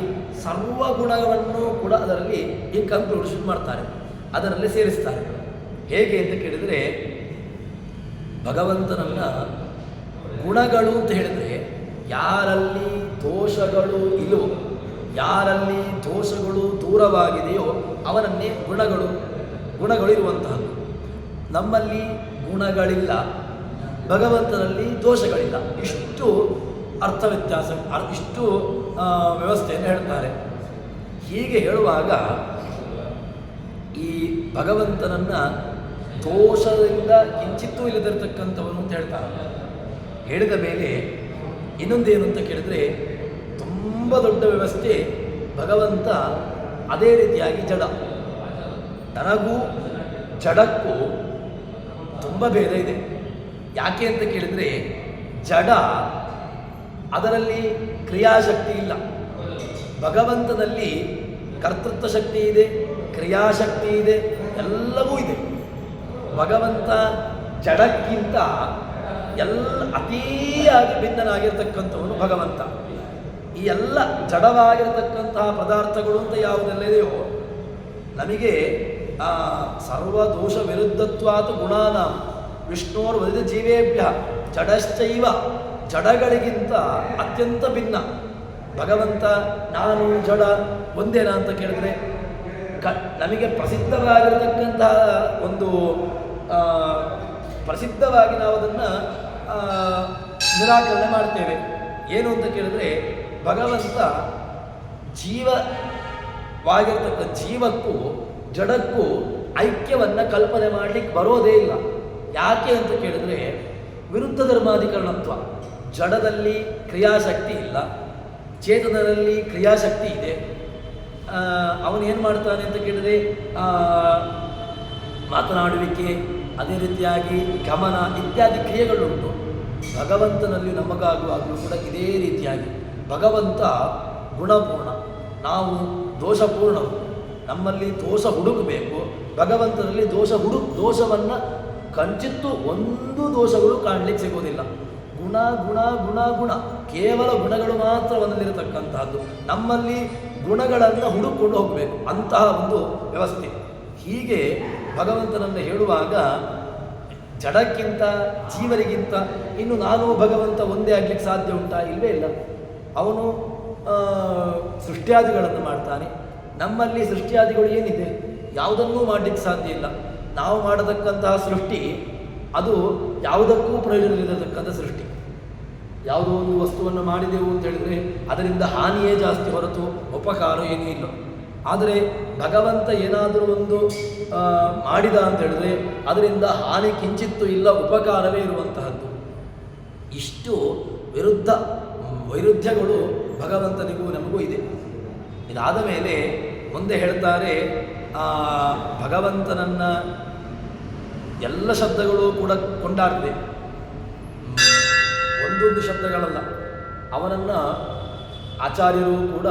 ಸರ್ವ ಗುಣಗಳನ್ನು ಕೂಡ ಅದರಲ್ಲಿ ಈ ಕನ್ಕ್ಲೂಷನ್ ಮಾಡ್ತಾರೆ, ಅದರಲ್ಲಿ ಸೇರಿಸ್ತಾರೆ. ಹೇಗೆ ಅಂತ ಕೇಳಿದರೆ, ಭಗವಂತನನ್ನ ಗುಣಗಳು ಅಂತ ಹೇಳಿದರೆ ಯಾರಲ್ಲಿ ದೋಷಗಳು ಇಲ್ಲವೋ, ಯಾರಲ್ಲಿ ದೋಷಗಳು ದೂರವಾಗಿದೆಯೋ ಅವನನ್ನೇ ಗುಣಗಳು ಇರುವಂತಹದ್ದು. ನಮ್ಮಲ್ಲಿ ಗುಣಗಳಿಲ್ಲ, ಭಗವಂತನಲ್ಲಿ ದೋಷಗಳಿಲ್ಲ. ಇಷ್ಟು ಅರ್ಥ ವ್ಯತ್ಯಾಸ, ಇಷ್ಟು ವ್ಯವಸ್ಥೆಯನ್ನು ಹೇಳ್ತಾರೆ. ಹೀಗೆ ಹೇಳುವಾಗ ಈ ಭಗವಂತನನ್ನು ದೋಷದಿಂದ ಕಿಂಚಿತ್ತೂ ಇಲ್ಲದಿರತಕ್ಕಂಥವನು ಅಂತ ಹೇಳ್ತಾರೆ. ಹೇಳಿದ ಮೇಲೆ ಇನ್ನೊಂದೇನು ಅಂತ ಕೇಳಿದರೆ, ತುಂಬ ದೊಡ್ಡ ವ್ಯವಸ್ಥೆ ಭಗವಂತ. ಅದೇ ರೀತಿಯಾಗಿ ಜಡ, ನನಗೂ ಜಡಕ್ಕೂ ತುಂಬ ಭೇದ ಇದೆ. ಯಾಕೆ ಅಂತ ಕೇಳಿದರೆ, ಜಡ ಅದರಲ್ಲಿ ಕ್ರಿಯಾಶಕ್ತಿ ಇಲ್ಲ, ಭಗವಂತನಲ್ಲಿ ಕರ್ತೃತ್ವ ಶಕ್ತಿ ಇದೆ, ಕ್ರಿಯಾಶಕ್ತಿ ಇದೆ, ಎಲ್ಲವೂ ಇದೆ. ಭಗವಂತ ಜಡಕ್ಕಿಂತ ಅತೀಯಾಗಿ ಭಿನ್ನನಾಗಿರ್ತಕ್ಕಂಥವನು ಭಗವಂತ. ಈ ಎಲ್ಲ ಜಡವಾಗಿರತಕ್ಕಂತಹ ಪದಾರ್ಥಗಳು ಅಂತ ಯಾವುದೆಲ್ಲ ಇದೆಯೋ, ನಮಗೆ ಸರ್ವದೋಷ ವಿರುದ್ಧತ್ವಾತ್ ಗುಣಾನ ವಿಷ್ಣೋರ್ ವದಿತ ಜೀವೇಭ್ಯ ಜಡಶ್ಚೈವ, ಜಡಗಳಿಗಿಂತ ಅತ್ಯಂತ ಭಿನ್ನ ಭಗವಂತ. ನಾನು ಜಡ ಒಂದೇನಾ ಅಂತ ಕೇಳಿದ್ರೆ, ನಮಗೆ ಪ್ರಸಿದ್ಧವಾಗಿರತಕ್ಕಂತಹ ಒಂದು ಪ್ರಸಿದ್ಧವಾಗಿ ನಾವು ಅದನ್ನು ನಿರಾಕರಣೆ ಮಾಡ್ತೇವೆ. ಏನು ಅಂತ ಕೇಳಿದ್ರೆ, ಭಗವಂತ ಜೀವಕ್ಕೂ ಜಡಕ್ಕೂ ಐಕ್ಯವನ್ನು ಕಲ್ಪನೆ ಮಾಡಲಿಕ್ಕೆ ಬರೋದೇ ಇಲ್ಲ. ಯಾಕೆ ಅಂತ ಕೇಳಿದ್ರೆ, ವಿರುದ್ಧ ಧರ್ಮಾಧಿಕರಣತ್ವ. ಜಡದಲ್ಲಿ ಕ್ರಿಯಾಶಕ್ತಿ ಇಲ್ಲ, ಚೇತನದಲ್ಲಿ ಕ್ರಿಯಾಶಕ್ತಿ ಇದೆ. ಅವನೇನು ಮಾಡ್ತಾನೆ ಅಂತ ಕೇಳಿದರೆ, ಮಾತನಾಡುವಿಕೆ, ಅದೇ ರೀತಿಯಾಗಿ ಗಮನ ಇತ್ಯಾದಿ ಕ್ರಿಯೆಗಳುಂಟು. ಭಗವಂತನಲ್ಲಿ ನಮಗಾಗುವಾಗಲೂ ಕೂಡ ಇದೇ ರೀತಿಯಾಗಿ. ಭಗವಂತ ಗುಣಪೂರ್ಣ, ನಾವು ದೋಷಪೂರ್ಣವು. ನಮ್ಮಲ್ಲಿ ದೋಷ ಹುಡುಕಬೇಕು, ಭಗವಂತನಲ್ಲಿ ದೋಷವನ್ನು ಕಂಚಿತ್ತು ಒಂದು ದೋಷಗಳು ಕಾಣಲಿಕ್ಕೆ ಸಿಗೋದಿಲ್ಲ. ಗುಣ ಗುಣ ಗುಣ ಗುಣ, ಕೇವಲ ಗುಣಗಳು ಮಾತ್ರ ಒಂದಲ್ಲಿರತಕ್ಕಂತಹದ್ದು. ನಮ್ಮಲ್ಲಿ ಗುಣಗಳನ್ನು ಹುಡುಕೊಂಡು ಹೋಗಬೇಕು, ಅಂತಹ ಒಂದು ವ್ಯವಸ್ಥೆ. ಹೀಗೆ ಭಗವಂತನನ್ನು ಹೇಳುವಾಗ ಜಡಕ್ಕಿಂತ ಜೀವರಿಗಿಂತ ಇನ್ನು ನಾನು ಭಗವಂತ ಒಂದೇ ಆಗಲಿಕ್ಕೆ ಸಾಧ್ಯ ಉಂಟಾ? ಇಲ್ಲವೇ ಇಲ್ಲ. ಅವನು ಸೃಷ್ಟ್ಯಾದಿಗಳನ್ನು ಮಾಡ್ತಾನೆ. ನಮ್ಮಲ್ಲಿ ಸೃಷ್ಟ್ಯಾದಿಗಳು ಏನಿದೆ? ಯಾವುದನ್ನೂ ಮಾಡಲಿಕ್ಕೆ ಸಾಧ್ಯ ಇಲ್ಲ. ನಾವು ಮಾಡತಕ್ಕಂತಹ ಸೃಷ್ಟಿ ಅದು ಯಾವುದಕ್ಕೂ ಪ್ರಯೋಜನವಿರತಕ್ಕಂಥ ಸೃಷ್ಟಿ. ಯಾವುದೋ ಒಂದು ವಸ್ತುವನ್ನು ಮಾಡಿದೆವು ಅಂತ ಹೇಳಿದರೆ ಅದರಿಂದ ಹಾನಿಯೇ ಜಾಸ್ತಿ ಹೊರತು ಉಪಕಾರ ಏನೂ ಇಲ್ಲ. ಆದರೆ ಭಗವಂತ ಏನಾದರೂ ಒಂದು ಮಾಡಿದ ಅಂತ ಹೇಳಿದ್ರೆ ಅದರಿಂದ ಹಾನಿ ಕಿಂಚಿತ್ತೂ ಇಲ್ಲ, ಉಪಕಾರವೇ ಇರುವಂತಹದ್ದು. ಇಷ್ಟು ವೈರುಧ್ಯಗಳು ಭಗವಂತನಿಗೂ ನಮಗೂ ಇದೆ. ಇದಾದ ಮೇಲೆ ಮುಂದೆ ಹೇಳ್ತಾರೆ, ಭಗವಂತನನ್ನು ಎಲ್ಲ ಶಬ್ದಗಳು ಕೂಡ ಕೊಂಡಾಡಿದೆ, ಒಂದೊಂದು ಶಬ್ದಗಳಲ್ಲ. ಅವನನ್ನು ಆಚಾರ್ಯರು ಕೂಡ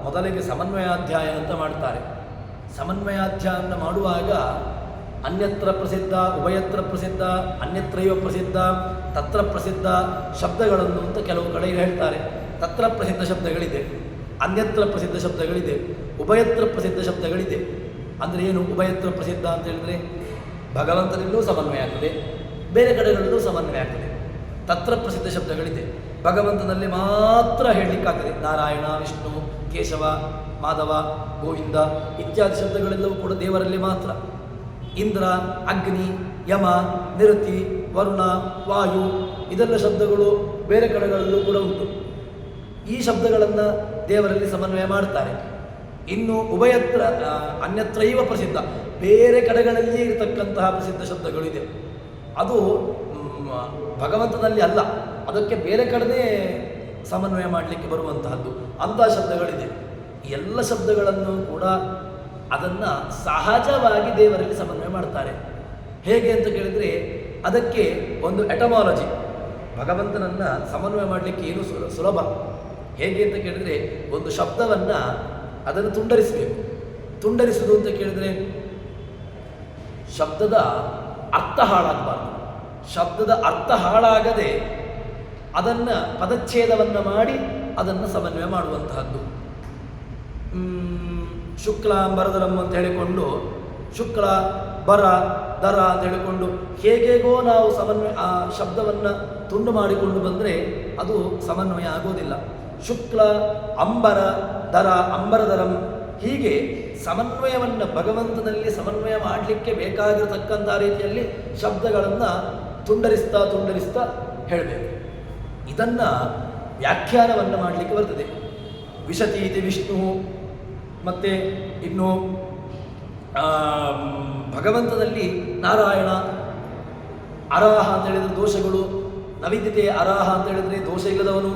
ಮೊದಲಿಗೆ ಸಮನ್ವಯಾಧ್ಯಾಯ ಅಂತ ಮಾಡ್ತಾರೆ. ಸಮನ್ವಯಾಧ್ಯಾಯವನ್ನು ಮಾಡುವಾಗ ಅನ್ಯತ್ರ ಪ್ರಸಿದ್ಧ, ಉಭಯತ್ರ ಪ್ರಸಿದ್ಧ, ಅನ್ಯತ್ರೈವ ಪ್ರಸಿದ್ಧ, ತತ್ರ ಪ್ರಸಿದ್ಧ ಶಬ್ದಗಳನ್ನು ಅಂತ ಕೆಲವು ಕಡೆ ಹೇಳ್ತಾರೆ. ತತ್ರ ಪ್ರಸಿದ್ಧ ಶಬ್ದಗಳಿದೆ, ಅನ್ಯತ್ರ ಪ್ರಸಿದ್ಧ ಶಬ್ದಗಳಿದೆ, ಉಭಯತ್ರ ಪ್ರಸಿದ್ಧ ಶಬ್ದಗಳಿದೆ. ಅಂದರೆ ಏನು ಉಭಯತ್ರ ಪ್ರಸಿದ್ಧ ಅಂತ ಹೇಳಿದರೆ, ಭಗವಂತನಲ್ಲೂ ಸಮನ್ವಯ ಆಗ್ತದೆ, ಬೇರೆ ಕಡೆಗಳಲ್ಲೂ ಸಮನ್ವಯ ಆಗ್ತದೆ. ತತ್ರ ಪ್ರಸಿದ್ಧ ಶಬ್ದಗಳಿದೆ, ಭಗವಂತನಲ್ಲಿ ಮಾತ್ರ ಹೇಳಲಿಕ್ಕಾಗ್ತದೆ. ನಾರಾಯಣ, ವಿಷ್ಣು, ಕೇಶವ, ಮಾಧವ, ಗೋವಿಂದ ಇತ್ಯಾದಿ ಶಬ್ದಗಳೆಲ್ಲವೂ ಕೂಡ ದೇವರಲ್ಲಿ ಮಾತ್ರ. ಇಂದ್ರ, ಅಗ್ನಿ, ಯಮ, ನಿರುತಿ, ವರುಣ, ವಾಯು ಇದೆಲ್ಲ ಶಬ್ದಗಳು ಬೇರೆ ಕಡೆಗಳಲ್ಲೂ ಕೂಡ ಉಂಟು. ಈ ಶಬ್ದಗಳನ್ನು ದೇವರಲ್ಲಿ ಸಮನ್ವಯ ಮಾಡ್ತಾರೆ. ಇನ್ನು ಉಭಯತ್ರ ಅನ್ಯತ್ರೈವ ಪ್ರಸಿದ್ಧ, ಬೇರೆ ಕಡೆಗಳಲ್ಲಿ ಇರತಕ್ಕಂತಹ ಪ್ರಸಿದ್ಧ ಶಬ್ದಗಳಿದೆ. ಅದು ಭಗವಂತನಲ್ಲಿ ಅಲ್ಲ, ಅದಕ್ಕೆ ಬೇರೆ ಕಡೆನೇ ಸಮನ್ವಯ ಮಾಡಲಿಕ್ಕೆ ಬರುವಂತಹದ್ದು ಅಂತಹ ಶಬ್ದಗಳಿದೆ. ಎಲ್ಲ ಶಬ್ದಗಳನ್ನು ಕೂಡ ಅದನ್ನು ಸಹಜವಾಗಿ ದೇವರಲ್ಲಿ ಸಮನ್ವಯ ಮಾಡ್ತಾರೆ. ಹೇಗೆ ಅಂತ ಕೇಳಿದರೆ ಅದಕ್ಕೆ ಒಂದು ಎಟಮಾಲಜಿ. ಭಗವಂತನನ್ನು ಸಮನ್ವಯ ಮಾಡಲಿಕ್ಕೆ ಏನು ಸುಲಭ. ಹೇಗೆ ಅಂತ ಕೇಳಿದರೆ ಒಂದು ಶಬ್ದವನ್ನು ಅದನ್ನು ತುಂಡರಿಸಬೇಕು. ತುಂಡರಿಸುವುದು ಅಂತ ಕೇಳಿದರೆ ಶಬ್ದದ ಅರ್ಥ ಹಾಳಾಗಬಾರ್ದು. ಶಬ್ದದ ಅರ್ಥ ಹಾಳಾಗದೆ ಅದನ್ನು ಪದಚ್ಛೇದವನ್ನು ಮಾಡಿ ಅದನ್ನು ಸಮನ್ವಯ ಮಾಡುವಂತಹದ್ದು. ಶುಕ್ಲಾಂಬರದರಂ ಅಂತ ಹೇಳಿಕೊಂಡು ಶುಕ್ಲ ಬರ ದರ ಅಂತ ಹೇಳಿಕೊಂಡು ಹೇಗೇಗೋ ನಾವು ಸಮನ್ವಯ ಆ ಶಬ್ದವನ್ನು ತುಂಡು ಮಾಡಿಕೊಂಡು ಬಂದರೆ ಅದು ಸಮನ್ವಯ ಆಗೋದಿಲ್ಲ. ಶುಕ್ಲ ಅಂಬರ ದರ ಅಂಬರದರಂ, ಹೀಗೆ ಸಮನ್ವಯವನ್ನು ಭಗವಂತನಲ್ಲಿ ಸಮನ್ವಯ ಮಾಡಲಿಕ್ಕೆ ಬೇಕಾಗಿರತಕ್ಕಂಥ ರೀತಿಯಲ್ಲಿ ಶಬ್ದಗಳನ್ನು ತುಂಡರಿಸ್ತಾ ಹೇಳಬೇಕು. ಇದನ್ನು ವ್ಯಾಖ್ಯಾನವನ್ನು ಮಾಡಲಿಕ್ಕೆ ಬರ್ತದೆ. ವಿಶತೀತಿ ವಿಷ್ಣು, ಮತ್ತು ಇನ್ನು ಭಗವಂತನಲ್ಲಿ ನಾರಾಯಣ, ಅರಾಹ ಅಂತ ಹೇಳಿದರೆ ದೋಷಗಳು, ನವಿದ್ಯತೆ ಅರಾಹ ಅಂತ ಹೇಳಿದರೆ ದೋಷ ಇಲ್ಲದವನು,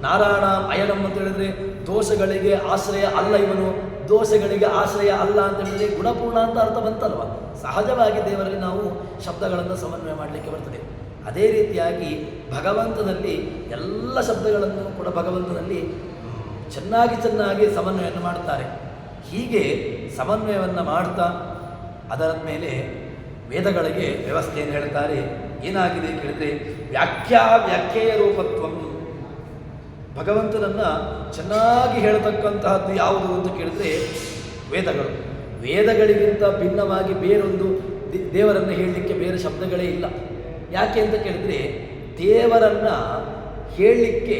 ನಾರಾಯಣ ಅಯನಂ ಅಂತ ಹೇಳಿದ್ರೆ ದೋಷಗಳಿಗೆ ಆಶ್ರಯ ಅಲ್ಲ ಇವನು, ದೋಷಗಳಿಗೆ ಆಶ್ರಯ ಅಲ್ಲ ಅಂತ ಹೇಳಿದ್ರೆ ಗುಣಪೂರ್ಣ ಅಂತ ಅರ್ಥ ಬಂತಲ್ವ. ಸಹಜವಾಗಿ ದೇವರಲ್ಲಿ ನಾವು ಶಬ್ದಗಳನ್ನು ಸಮನ್ವಯ ಮಾಡಲಿಕ್ಕೆ ಬರ್ತದೆ. ಅದೇ ರೀತಿಯಾಗಿ ಭಗವಂತನಲ್ಲಿ ಎಲ್ಲ ಶಬ್ದಗಳನ್ನು ಕೂಡ ಭಗವಂತನಲ್ಲಿ ಚೆನ್ನಾಗಿ ಸಮನ್ವಯವನ್ನು ಮಾಡ್ತಾರೆ. ಹೀಗೆ ಸಮನ್ವಯವನ್ನು ಮಾಡ್ತಾ ಅದರ ಮೇಲೆ ವೇದಗಳಿಗೆ ವ್ಯವಸ್ಥೆಯನ್ನು ಹೇಳ್ತಾರೆ. ಏನಾಗಿದೆ ಕೇಳಿದ್ರೆ ವ್ಯಾಖ್ಯೇಯ ರೂಪತ್ವಂ. ಭಗವಂತನನ್ನು ಚೆನ್ನಾಗಿ ಹೇಳತಕ್ಕಂತಹದ್ದು ಯಾವುದು ಅಂತ ಕೇಳಿದ್ರೆ ವೇದಗಳು. ವೇದಗಳಿಗಿಂತ ಭಿನ್ನವಾಗಿ ಬೇರೊಂದು ದೇವರನ್ನು ಹೇಳಲಿಕ್ಕೆ ಬೇರೆ ಶಬ್ದಗಳೇ ಇಲ್ಲ. ಯಾಕೆ ಅಂತ ಕೇಳಿದ್ರೆ ದೇವರನ್ನು ಹೇಳಲಿಕ್ಕೆ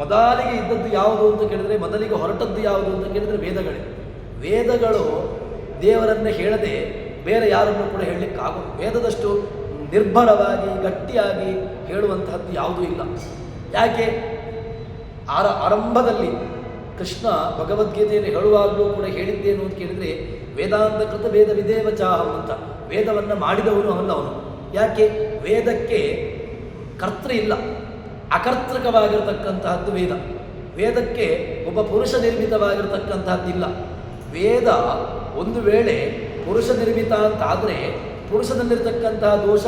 ಮೊದಲಿಗೆ ಇದ್ದದ್ದು ಯಾವುದು ಅಂತ ಕೇಳಿದ್ರೆ, ಮೊದಲಿಗೆ ಹೊರಟದ್ದು ಯಾವುದು ಅಂತ ಕೇಳಿದ್ರೆ ವೇದಗಳೇ. ವೇದಗಳು ದೇವರನ್ನು ಹೇಳದೆ ಬೇರೆ ಯಾರನ್ನು ಕೂಡ ಹೇಳಲಿಕ್ಕಾಗೋದು. ವೇದದಷ್ಟು ನಿರ್ಭರವಾಗಿ ಗಟ್ಟಿಯಾಗಿ ಹೇಳುವಂತಹದ್ದು ಯಾವುದೂ ಇಲ್ಲ. ಯಾಕೆ? ಆರಂಭದಲ್ಲಿ ಕೃಷ್ಣ ಭಗವದ್ಗೀತೆಯಲ್ಲಿ ಹೇಳುವಾಗಲೂ ಕೂಡ ಹೇಳಿದ್ದೇನು ಅಂತ ಕೇಳಿದರೆ ವೇದಾಂತ ಕೃತ ವೇದ ವಿದೇವ ಚಾಹಂ ಅಂತ. ವೇದವನ್ನು ಮಾಡಿದವನು ಅವನು. ಯಾಕೆ? ವೇದಕ್ಕೆ ಕರ್ತೃ ಇಲ್ಲ, ಅಕರ್ತೃಕವಾಗಿರತಕ್ಕಂತಹದ್ದು ವೇದ. ವೇದಕ್ಕೆ ಒಬ್ಬ ಪುರುಷ ನಿರ್ಮಿತವಾಗಿರತಕ್ಕಂತಹದ್ದಿಲ್ಲ. ವೇದ ಒಂದು ವೇಳೆ ಪುರುಷ ನಿರ್ಮಿತ ಅಂತಾದರೆ ಪುರುಷನಲ್ಲಿರ್ತಕ್ಕಂತಹ ದೋಷ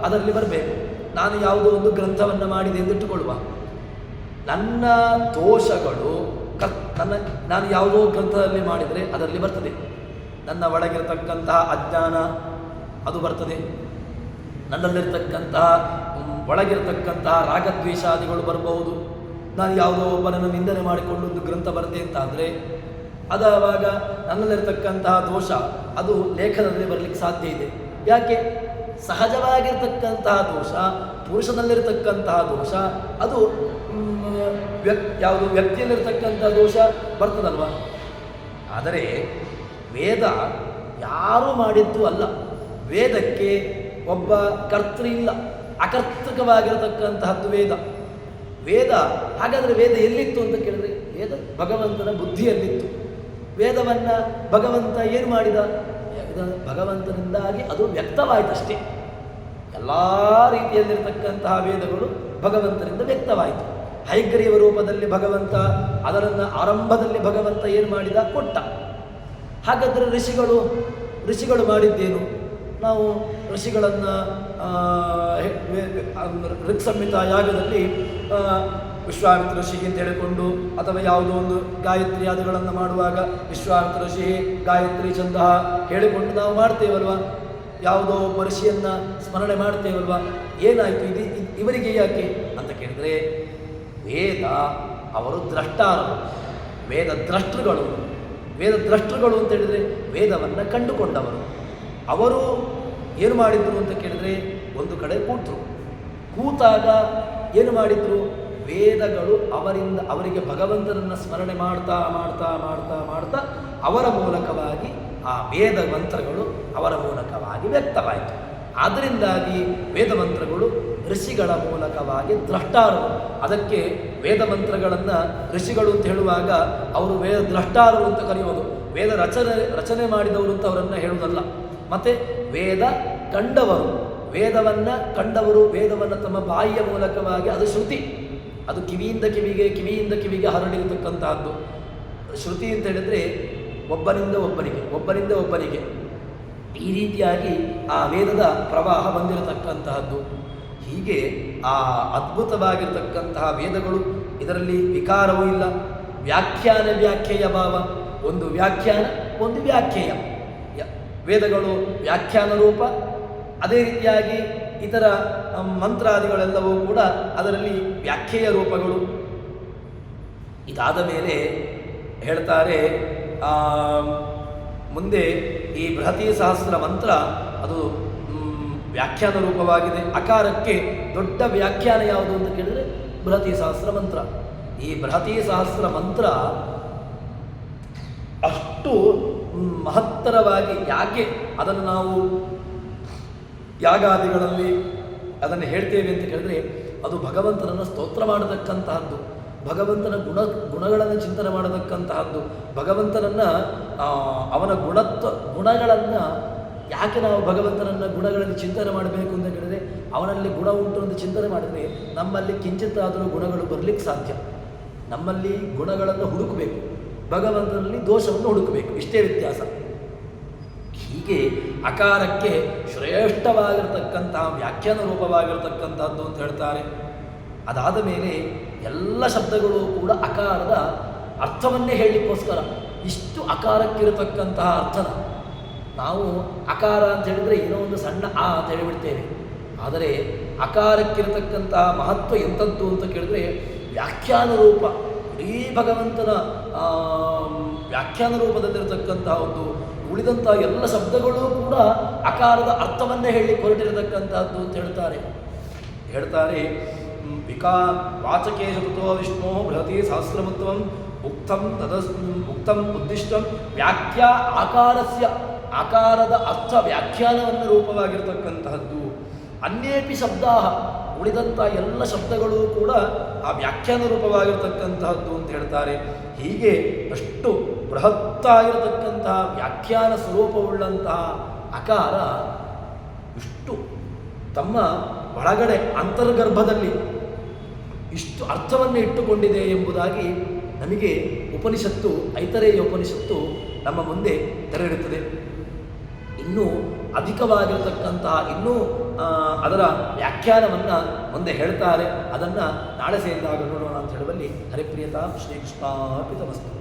ಅದರಲ್ಲಿ ಬರಬೇಕು. ನಾನು ಯಾವುದೋ ಒಂದು ಗ್ರಂಥವನ್ನು ಮಾಡಿದೆ ಎಂದಿಟ್ಟುಕೊಳ್ಳುವ, ನನ್ನ ದೋಷಗಳು ನಾನು ಯಾವುದೋ ಗ್ರಂಥದಲ್ಲಿ ಮಾಡಿದರೆ ಅದರಲ್ಲಿ ಬರ್ತದೆ. ನನ್ನ ಒಳಗಿರತಕ್ಕಂತಹ ಅಜ್ಞಾನ ಅದು ಬರ್ತದೆ, ನನ್ನಲ್ಲಿರ್ತಕ್ಕಂತಹ ಒಳಗಿರತಕ್ಕಂತಹ ರಾಗದ್ವೇಷಾದಿಗಳು ಬರಬಹುದು. ನಾನು ಯಾವುದೋ ಒಬ್ಬನನ್ನು ನಿಂದನೆ ಮಾಡಿಕೊಂಡು ಒಂದು ಗ್ರಂಥ ಬರದೆ ಅಂತಾದರೆ ಅದಾವಾಗ ನನ್ನಲ್ಲಿರ್ತಕ್ಕಂತಹ ದೋಷ ಅದು ಲೇಖನದಲ್ಲಿ ಬರಲಿಕ್ಕೆ ಸಾಧ್ಯ ಇದೆ. ಯಾಕೆ? ಸಹಜವಾಗಿರ್ತಕ್ಕಂತಹ ದೋಷ, ಪುರುಷನಲ್ಲಿರ್ತಕ್ಕಂತಹ ದೋಷ ಅದು ಯಾವುದು ವ್ಯಕ್ತಿಯಲ್ಲಿರ್ತಕ್ಕಂಥ ದೋಷ ಬರ್ತದಲ್ವ. ಆದರೆ ವೇದ ಯಾರೂ ಮಾಡಿದ್ದು ಅಲ್ಲ. ವೇದಕ್ಕೆ ಒಬ್ಬ ಕರ್ತೃ ಇಲ್ಲ, ಅಕರ್ತೃಕವಾಗಿರತಕ್ಕಂತಹದ್ದು ವೇದ. ವೇದ ಹಾಗಾದರೆ ವೇದ ಎಲ್ಲಿತ್ತು ಅಂತ ಕೇಳಿದ್ರೆ ವೇದ ಭಗವಂತನ ಬುದ್ಧಿಯಲ್ಲಿತ್ತು. ವೇದವನ್ನು ಭಗವಂತ ಏನು ಮಾಡಿದ? ಭಗವಂತನಿಂದಾಗಿ ಅದು ವ್ಯಕ್ತವಾಯಿತಷ್ಟೇ. ಎಲ್ಲ ರೀತಿಯಲ್ಲಿರ್ತಕ್ಕಂತಹ ವೇದಗಳು ಭಗವಂತನಿಂದ ವ್ಯಕ್ತವಾಯಿತು. ಹೈಗ್ರೀವ ರೂಪದಲ್ಲಿ ಭಗವಂತ ಅದರನ್ನು ಆರಂಭದಲ್ಲಿ ಭಗವಂತ ಏನು ಮಾಡಿದ? ಕೊಟ್ಟ. ಹಾಗಾದರೆ ಋಷಿಗಳು ಮಾಡಿದ್ದೇನು? ನಾವು ಋಷಿಗಳನ್ನು ಋಕ್ಸಂಹಿತ ಯಾಗದಲ್ಲಿ ವಿಶ್ವಾಮಿತ್ರ ಋಷಿ ಅಂತ ಹೇಳಿಕೊಂಡು ಅಥವಾ ಯಾವುದೋ ಒಂದು ಗಾಯತ್ರಿ ಆದಿಗಳನ್ನು ಮಾಡುವಾಗ ವಿಶ್ವಾಮಿತ್ರ ಋಷಿ ಗಾಯತ್ರಿ ಛಂದ ಹೇಳಿಕೊಂಡು ನಾವು ಮಾಡ್ತೇವಲ್ವ. ಯಾವುದೋ ಒಬ್ಬ ಋಷಿಯನ್ನು ಸ್ಮರಣೆ ಮಾಡ್ತೇವಲ್ವ. ಏನಾಯಿತು ಇವರಿಗೆ ಯಾಕೆ ಅಂತ ಕೇಳಿದರೆ ವೇದ ಅವರು ದ್ರಷ್ಟಾರರು, ವೇದ ದ್ರಷ್ಟೃಗಳು. ವೇದ ದ್ರಷ್ಟೃಗಳು ಅಂತ ಹೇಳಿದರೆ ವೇದವನ್ನು ಕಂಡುಕೊಂಡವರು. ಅವರು ಏನು ಮಾಡಿದ್ರು ಅಂತ ಕೇಳಿದರೆ ಒಂದು ಕಡೆ ಕೂತಾಗ ಏನು ಮಾಡಿದ್ರು? ವೇದಗಳು ಅವರಿಗೆ ಭಗವಂತನನ್ನು ಸ್ಮರಣೆ ಮಾಡ್ತಾ ಮಾಡ್ತಾ ಮಾಡ್ತಾ ಮಾಡ್ತಾ ಅವರ ಮೂಲಕವಾಗಿ ಆ ವೇದ ಮಂತ್ರಗಳು ಅವರ ಮೂಲಕವಾಗಿ ವ್ಯಕ್ತವಾಯಿತು. ಆದ್ದರಿಂದಾಗಿ ವೇದ ಮಂತ್ರಗಳು ಋಷಿಗಳ ಮೂಲಕವಾಗಿ ದ್ರಷ್ಟಾರರು. ಅದಕ್ಕೆ ವೇದ ಮಂತ್ರಗಳನ್ನು ಋಷಿಗಳು ಅಂತ ಹೇಳುವಾಗ ಅವರು ವೇದ ದ್ರಷ್ಟಾರರು ಅಂತ ಕರೆಯುವುದು. ವೇದ ರಚನೆ ಮಾಡಿದವರು ಅಂತ ಅವರನ್ನು ಹೇಳುವುದಲ್ಲ. ಮತ್ತು ವೇದ ಕಂಡವರು, ವೇದವನ್ನು ಕಂಡವರು, ವೇದವನ್ನು ತಮ್ಮ ಬಾಯಿಯ ಮೂಲಕವಾಗಿ, ಅದು ಶ್ರುತಿ, ಅದು ಕಿವಿಯಿಂದ ಕಿವಿಗೆ ಹರಡಿರತಕ್ಕಂತಹದ್ದು. ಶ್ರುತಿ ಅಂತ ಹೇಳಿದರೆ ಒಬ್ಬನಿಂದ ಒಬ್ಬನಿಗೆ ಈ ರೀತಿಯಾಗಿ ಆ ವೇದದ ಪ್ರವಾಹ ಬಂದಿರತಕ್ಕಂತಹದ್ದು. ಹೀಗೆ ಆ ಅದ್ಭುತವಾಗಿರತಕ್ಕಂತಹ ವೇದಗಳು, ಇದರಲ್ಲಿ ವಿಕಾರವೂ ಇಲ್ಲ. ವ್ಯಾಖ್ಯೇಯ ಭಾವ, ಒಂದು ವ್ಯಾಖ್ಯಾನ ಒಂದು ವ್ಯಾಖ್ಯೇಯ. ವೇದಗಳು ವ್ಯಾಖ್ಯಾನ ರೂಪ, ಅದೇ ರೀತಿಯಾಗಿ ಇತರ ಮಂತ್ರಾದಿಗಳೆಲ್ಲವೂ ಕೂಡ ಅದರಲ್ಲಿ ವ್ಯಾಖ್ಯೇಯ ರೂಪಗಳು. ಇದಾದ ಮೇಲೆ ಹೇಳ್ತಾರೆ ಮುಂದೆ ಈ ಬೃಹತಿ ಸಹಸ್ರ ಮಂತ್ರ ಅದು ವ್ಯಾಖ್ಯಾನ ರೂಪವಾಗಿದೆ. ಅಕಾರಕ್ಕೆ ದೊಡ್ಡ ವ್ಯಾಖ್ಯಾನ ಯಾವುದು ಅಂತ ಕೇಳಿದರೆ ಬೃಹತಿ ಸಹಸ್ರ ಮಂತ್ರ. ಈ ಬೃಹತಿ ಸಹಸ್ರ ಮಂತ್ರ ಅಷ್ಟು ಮಹತ್ತರವಾಗಿ, ಯಾಕೆ ಅದನ್ನು ನಾವು ಯಾಗಾದಿಗಳಲ್ಲಿ ಅದನ್ನು ಹೇಳ್ತೇವೆ ಅಂತ ಕೇಳಿದ್ರೆ ಅದು ಭಗವಂತನನ್ನು ಸ್ತೋತ್ರ ಮಾಡತಕ್ಕಂತಹದ್ದು, ಭಗವಂತನ ಗುಣಗಳನ್ನು ಚಿಂತನೆ ಮಾಡತಕ್ಕಂತಹದ್ದು, ಭಗವಂತನನ್ನು ಅವನ ಗುಣಗಳನ್ನು ಯಾಕೆ ನಾವು ಭಗವಂತನನ್ನು ಗುಣಗಳಲ್ಲಿ ಚಿಂತನೆ ಮಾಡಬೇಕು ಅಂತ ಹೇಳಿದರೆ, ಅವನಲ್ಲಿ ಗುಣ ಉಂಟು ಅಂತ ಚಿಂತನೆ ಮಾಡಿದರೆ ನಮ್ಮಲ್ಲಿ ಕಿಂಚಿತ್ತಾದರೂ ಗುಣಗಳು ಬರಲಿಕ್ಕೆ ಸಾಧ್ಯ. ನಮ್ಮಲ್ಲಿ ಗುಣಗಳನ್ನು ಹುಡುಕಬೇಕು, ಭಗವಂತನಲ್ಲಿ ದೋಷವನ್ನು ಹುಡುಕಬೇಕು, ಇಷ್ಟೇ ವ್ಯತ್ಯಾಸ. ಹೀಗೆ ಅಕಾರಕ್ಕೆ ಶ್ರೇಷ್ಠವಾಗಿರತಕ್ಕಂತಹ ವ್ಯಾಖ್ಯಾನ ರೂಪವಾಗಿರತಕ್ಕಂಥದ್ದು ಅಂತ ಹೇಳ್ತಾರೆ. ಅದಾದ ಮೇಲೆ ಎಲ್ಲ ಶಬ್ದಗಳು ಕೂಡ ಅಕಾರದ ಅರ್ಥವನ್ನೇ ಹೇಳಲಿಕ್ಕೋಸ್ಕರ ಇಷ್ಟು ಅಕಾರಕ್ಕಿರತಕ್ಕಂತಹ ಅರ್ಥನ ನಾವು ಅಕಾರ ಅಂತ ಹೇಳಿದರೆ ಏನೋ ಒಂದು ಸಣ್ಣ ಆ ಅಂತ ಹೇಳಿಬಿಡ್ತೇವೆ. ಆದರೆ ಅಕಾರಕ್ಕಿರತಕ್ಕಂತಹ ಮಹತ್ವ ಎಂಥದ್ದು ಅಂತ ಕೇಳಿದ್ರೆ ವ್ಯಾಖ್ಯಾನ ರೂಪ, ಇಡೀ ಭಗವಂತನ ವ್ಯಾಖ್ಯಾನ ರೂಪದಲ್ಲಿರತಕ್ಕಂತಹ ಒಂದು ಉಳಿದಂಥ ಎಲ್ಲ ಶಬ್ದಗಳೂ ಕೂಡ ಅಕಾರದ ಅರ್ಥವನ್ನೇ ಹೇಳಲಿಕ್ಕೆ ಹೊರಟಿರತಕ್ಕಂಥದ್ದು ಅಂತ ಹೇಳ್ತಾರೆ. ವಾಚಕೇಶ ಕೃತೋ ವಿಷ್ಣು ಬೃಹತಿ ಸಹಸ್ರಮತ್ವಂ ಉಕ್ತಂ ಉದ್ದಿಷ್ಟಂ ವ್ಯಾಖ್ಯಾ ಆಕಾರಸ್ಯ, ಆಕಾರದ ಅರ್ಥ ವ್ಯಾಖ್ಯಾನವನ್ನು ರೂಪವಾಗಿರತಕ್ಕಂತಹದ್ದು. ಅನ್ಯೇಪಿ ಶಬ್ದಾ, ಉಳಿದಂಥ ಎಲ್ಲ ಶಬ್ದಗಳು ಕೂಡ ಆ ವ್ಯಾಖ್ಯಾನ ರೂಪವಾಗಿರತಕ್ಕಂತಹದ್ದು ಅಂತ ಹೇಳ್ತಾರೆ. ಹೀಗೆ ಅಷ್ಟು ಬೃಹತ್ತಾಗಿರತಕ್ಕಂತಹ ವ್ಯಾಖ್ಯಾನ ಸ್ವರೂಪವುಳ್ಳಂತಹ ಅಕಾರ ಇಷ್ಟು ತಮ್ಮ ಒಳಗಡೆ ಅಂತರ್ಗರ್ಭದಲ್ಲಿ ಇಷ್ಟು ಅರ್ಥವನ್ನು ಇಟ್ಟುಕೊಂಡಿದೆ ಎಂಬುದಾಗಿ ನಮಗೆ ಉಪನಿಷತ್ತು, ಐತರೇಯ ಉಪನಿಷತ್ತು ನಮ್ಮ ಮುಂದೆ ತೆರೆದಿರುತ್ತದೆ. ಇನ್ನೂ ಅಧಿಕವಾಗಿರತಕ್ಕಂತಹ ಇನ್ನೂ ಅದರ ವ್ಯಾಖ್ಯಾನವನ್ನು ಮುಂದೆ ಹೇಳ್ತಾರೆ. ಅದನ್ನು ನಾಳೆ ಸೇರಿದಾಗ ನೋಡೋಣ ಅಂತ ಹೇಳುವಲ್ಲಿ ಹರಿಪ್ರಿಯತಾ ಶ್ರೀಕೃಷ್ಣಾರ್ಪಿತಮಸ್ತು.